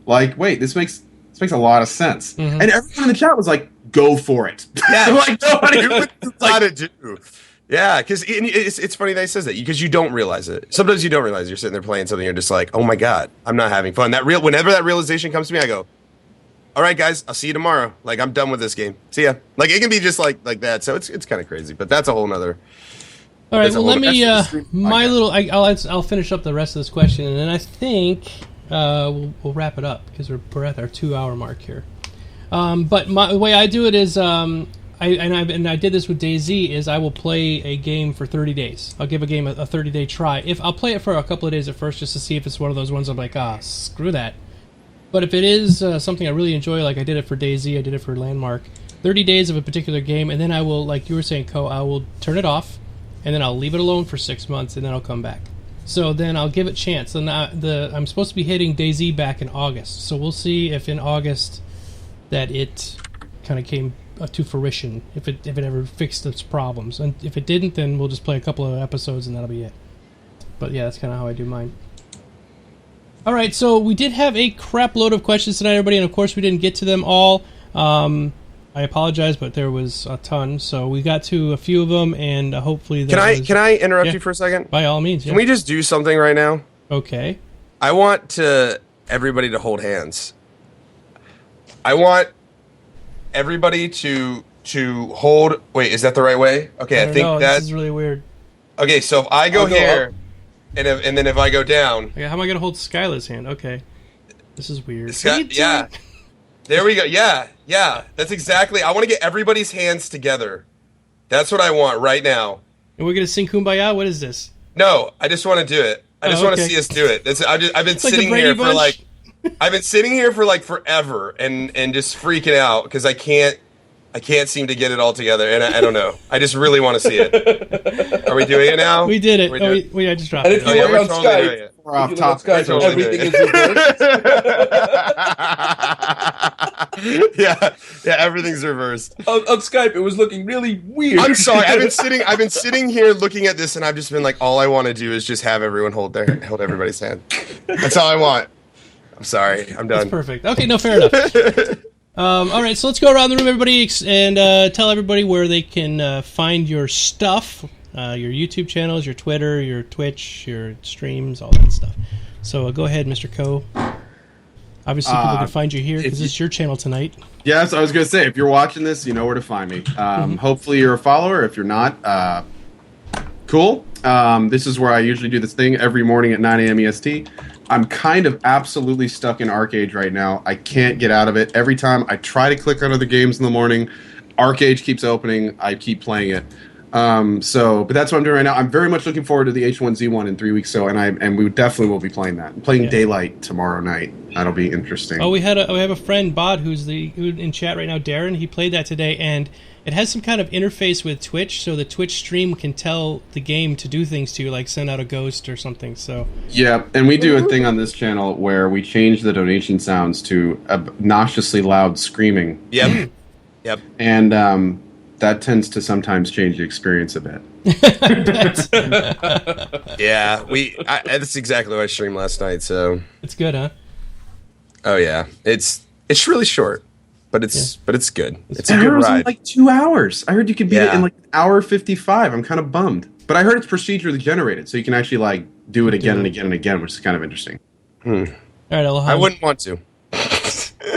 Like, wait, this makes a lot of sense." And everyone in the chat was like, "Go for it." Yeah, like nobody was like, to do. Yeah, because it's funny that he says that because you don't realize it. Sometimes you don't realize you're sitting there playing something. You're just like, oh my god, I'm not having fun. Whenever that realization comes to me, I go, all right, guys, I'll see you tomorrow. Like I'm done with this game. See ya. Like it can be just like that. So it's kind of crazy, but that's a whole nother. All right, well, let me I'll finish up the rest of this question, and then I think we'll wrap it up because we're at our 2-hour mark here. But the way I do it is, I did this with DayZ, is I will play a game for 30 days. I'll give a game a 30-day try. If I'll play it for a couple of days at first just to see if it's one of those ones I'm like, screw that. But if it is something I really enjoy, like I did it for DayZ, I did it for Landmark, 30 days of a particular game, and then I will, like you were saying, Ko, I will turn it off, and then I'll leave it alone for 6 months, and then I'll come back. So then I'll give it a chance. And I'm supposed to be hitting DayZ back in August, so we'll see if in August that it kind of came to fruition, if it ever fixed its problems. And if it didn't, then we'll just play a couple of episodes and that'll be it. But yeah, that's kind of how I do mine. All right, so we did have a crap load of questions tonight, everybody, and of course we didn't get to them all. I apologize, but there was a ton, so we got to a few of them, and hopefully Can I interrupt you for a second? By all means, yeah. Can we just do something right now? Okay. I want everybody to hold hands. I want everybody to hold. Wait, is that the right way? Okay, I think that this is really weird. Okay, so if I go here, and then if I go down, okay, how am I gonna hold Skyla's hand? Okay, this is weird. Yeah, there we go. Yeah, that's exactly. I want to get everybody's hands together. That's what I want right now. And we're gonna sing Kumbaya. What is this? No, I just want to do it. I just want to see us do it. I've been sitting here for like. I've been sitting here for like forever and just freaking out because I can't seem to get it all together, and I don't know. I just really want to see it. Are we doing it now? We did it. I just dropped it. And if you look on Skype, we're off top. Everything is reversed. yeah, everything's reversed. On Skype, it was looking really weird. I'm sorry. I've been sitting here looking at this, and I've just been like, all I want to do is just have everyone hold everybody's hand. That's all I want. I'm sorry. I'm done. That's perfect. Okay, no, fair enough. All right, so let's go around the room, everybody, and tell everybody where they can find your stuff, your YouTube channels, your Twitter, your Twitch, your streams, all that stuff. So go ahead, Mr. Ko. Obviously, people can find you here because it's your channel tonight. Yes, I was going to say, if you're watching this, you know where to find me. Hopefully you're a follower. If you're not, cool. This is where I usually do this thing every morning at 9 a.m. EST. I'm kind of absolutely stuck in Arcade right now. I can't get out of it. Every time I try to click on other games in the morning, Arcade keeps opening. I keep playing it. But that's what I'm doing right now. I'm very much looking forward to the H1Z1 in 3 weeks. And we definitely will be playing that. I'm playing Daylight tomorrow night. That'll be interesting. Oh, we have a friend, Bod, who's in chat right now. Darren, he played that today, and it has some kind of interface with Twitch, so the Twitch stream can tell the game to do things to you, like send out a ghost or something. So yeah, and we do a thing on this channel where we change the donation sounds to obnoxiously loud screaming. Yep. And that tends to sometimes change the experience a bit. Yeah, that's exactly what I streamed last night. So it's good, huh? Oh yeah, it's really short. But it's good. It's a good ride. It was in like 2 hours. I heard you could beat it in like an hour 55. I'm kind of bummed. But I heard it's procedurally generated, so you can actually like do it again and again and again, which is kind of interesting. All right, Elohim. I wouldn't want to.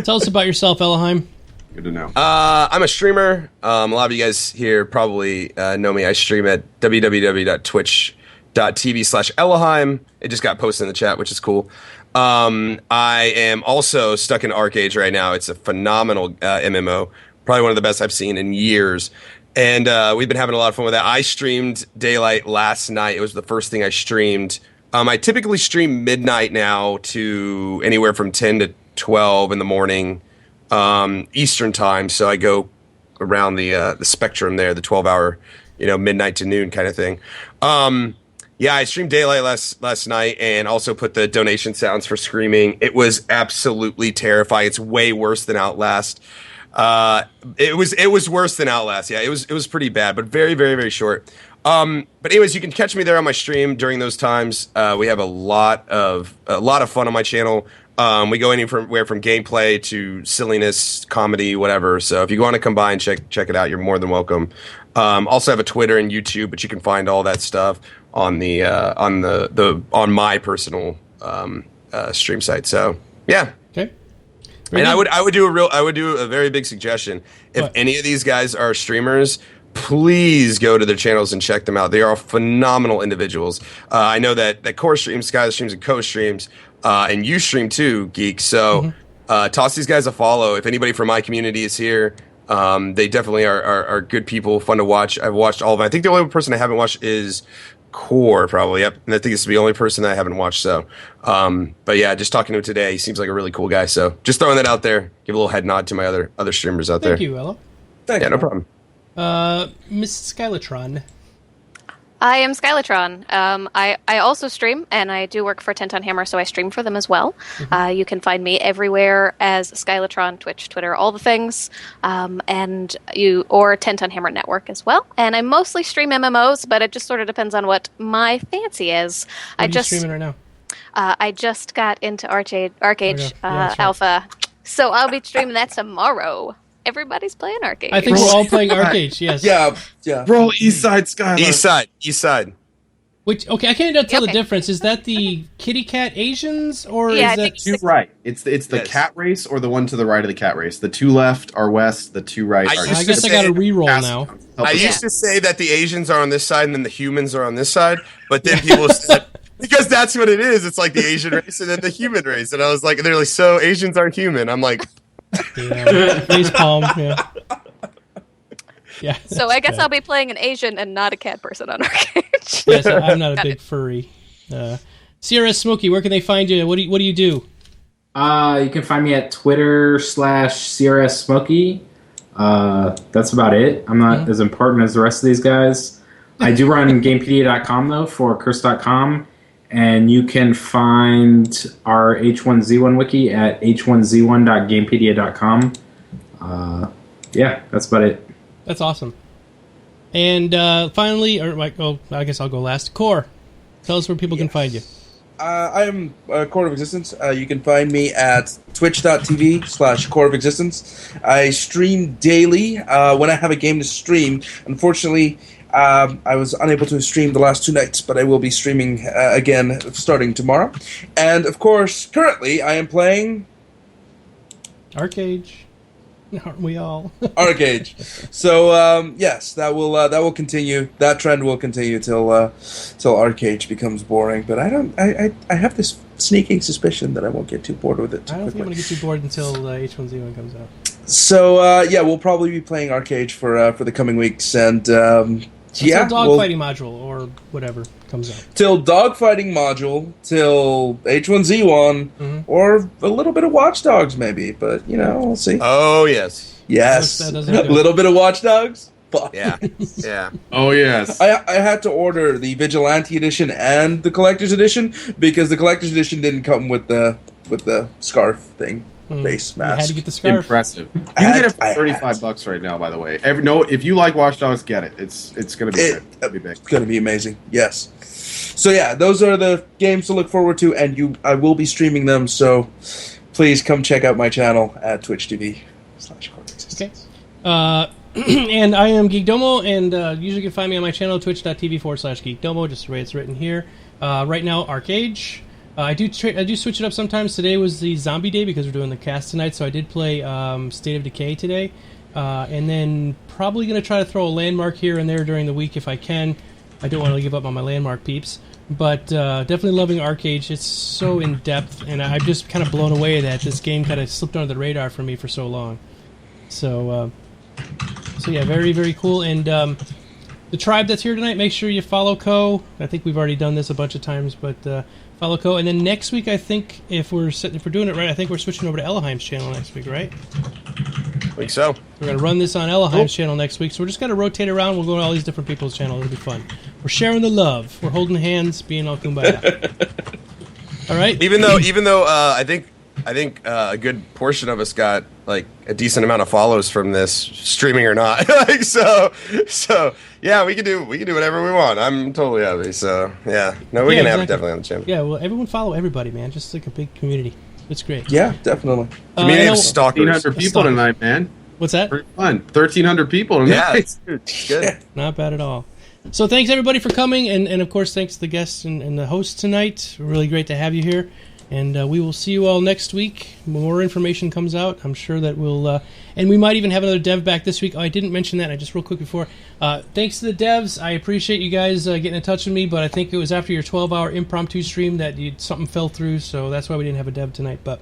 Tell us about yourself, Elohim. Good to know. I'm a streamer. A lot of you guys here probably know me. I stream at www.twitch.tv/Elohim. It just got posted in the chat, which is cool. I am also stuck in Arcade right now. It's a phenomenal MMO, probably one of the best I've seen in years. And we've been having a lot of fun with that. I streamed Daylight last night. It was the first thing I streamed. I typically stream midnight now to anywhere from 10 to 12 in the morning Eastern time. So I go around the spectrum there, the 12-hour, midnight to noon kind of thing. Yeah, I streamed Daylight last night and also put the donation sounds for screaming. It was absolutely terrifying. It's way worse than Outlast. It was worse than Outlast. Yeah, it was pretty bad, but very, very, very short. But anyways, you can catch me there on my stream during those times. We have a lot of fun on my channel. We go anywhere from gameplay to silliness, comedy, whatever. So if you want to combine, check it out. You're more than welcome. Also have a Twitter and YouTube, but you can find all that stuff on the on my personal stream site. So yeah. Okay. And I would do a very big suggestion. If any of these guys are streamers, please go to their channels and check them out. They are phenomenal individuals. I know that Core streams, Skyler streams, and Co streams, and you stream too, Geek. So toss these guys a follow. If anybody from my community is here, they definitely are good people, fun to watch. I've watched all of them. I think the only person I haven't watched is Core, probably. Yep. And I think it's the only person that I haven't watched. So, but yeah, just talking to him today, he seems like a really cool guy. So just throwing that out there. Give a little head nod to my other streamers out there. Thank you, Ella. Yeah, no problem. Miss Skylatron. I am Skylatron. I also stream, and I do work for Tenton Hammer, so I stream for them as well. You can find me everywhere as Skylatron, Twitch, Twitter, all the things, or Tenton Hammer Network as well. And I mostly stream MMOs, but it just sort of depends on what my fancy is. What are you streaming right now? I just got into Arcade Alpha, so I'll be streaming that tomorrow. Everybody's playing Arcade. I think we're all playing Arcade, yes. Yeah. Bro, East Side Skylar. East Side. Which, okay, I can't tell the difference. Is that the kitty cat Asians, or is that... Two right. It's the cat race or the one to the right of the cat race. The two left are west, the two right are I guess I got to re-roll now. I used to say that the Asians are on this side and then the humans are on this side, but then people said... Because that's what it is. It's like the Asian race and then the human race. And I was like, they're like, so Asians aren't human. I'm like... Yeah, face palm, yeah. So I guess I'll be playing an Asian and not a cat person on Arcade. Yes, I'm not a big furry. CRS Smokey, where can they find you? What do you do? You can find me at Twitter/CRS Smokey. That's about it. I'm not as important as the rest of these guys. I do run Gamepedia.com though for Curse.com. And you can find our H1Z1 wiki at h1z1.gamepedia.com. Yeah, that's about it. That's awesome. And finally, I guess I'll go last. Core, tell us where people can find you. I am Core of Existence. You can find me at twitch.tv/Core of Existence. I stream daily when I have a game to stream. Unfortunately, I was unable to stream the last 2 nights, but I will be streaming again starting tomorrow. And, of course, currently I am playing... Arcade. Aren't we all? Arcade. So, yes, that will continue. That trend will continue till Arcade becomes boring. But I have this sneaking suspicion that I won't get too bored with it. I don't think I'm going to get too bored until H1Z1 comes out. So, yeah, we'll probably be playing Arcade for the coming weeks, and until dogfighting module or whatever comes out. Till dogfighting module, till H1Z1, or a little bit of Watch Dogs maybe, but we'll see. Oh yes, a little bit of Watch Dogs. Fuck. Yeah. Oh yes. I had to order the Vigilante edition and the Collector's edition because the Collector's edition didn't come with the scarf thing. Face mask. You had to get the scarf. Impressive. You can get it for $35 right now, by the way. If you like Watch Dogs, get it. It's going to be big. It's going to be amazing. Yes. So yeah, those are the games to look forward to, and I will be streaming them. So please come check out my channel at twitch.tv/Cortex. Okay. And I am Geekdomo, and usually you can find me on my channel, twitch.tv/Geekdomo, just the way it's written here. Right now, Arcade. I do switch it up sometimes. Today was the zombie day because we're doing the cast tonight, so I did play State of Decay today. And then probably going to try to throw a landmark here and there during the week if I can. I don't want to give up on my landmark peeps. But definitely loving Arcade. It's so in-depth, and I'm just kind of blown away that this game kind of slipped under the radar for me for so long. So yeah, very, very cool. And the tribe that's here tonight, make sure you follow Co. I think we've already done this a bunch of times, but... follow Co. And then next week, I think, if we're doing it right, I think we're switching over to Ellaheim's channel next week, right? I think so. We're going to run this on Ellaheim's channel next week, so we're just going to rotate around. We'll go to all these different people's channels. It'll be fun. We're sharing the love. We're holding hands, being all kumbaya. All right? Even though I think a good portion of us got like a decent amount of follows from this, streaming or not. so yeah, we can do whatever we want. I'm totally happy. So yeah, no, we can have it definitely on the channel. Yeah, well, everyone follow everybody, man. Just like a big community. It's great. Yeah, definitely. Community and of I- stalkers. 1,300 people tonight, man. What's that? Pretty fun. 1,300 people Yeah, tonight. it's good. Not bad at all. So thanks everybody for coming, and of course thanks to the guests and the hosts tonight. Really great to have you here, and we will see you all next week. More information comes out. I'm sure that we'll, and we might even have another dev back this week. Oh, I didn't mention that. I just real quick before. Thanks to the devs. I appreciate you guys getting in touch with me, but I think it was after your 12-hour impromptu stream that something fell through, so that's why we didn't have a dev tonight. But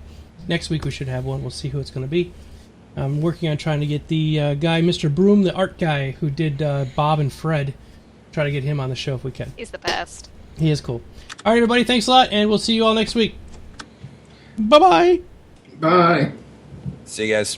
next week we should have one. We'll see who it's going to be. I'm working on trying to get the guy, Mr. Broom, the art guy who did Bob and Fred. Try to get him on the show if we can. He's the best. He is cool. All right, everybody, thanks a lot, and we'll see you all next week. Bye-bye. Bye. See you guys.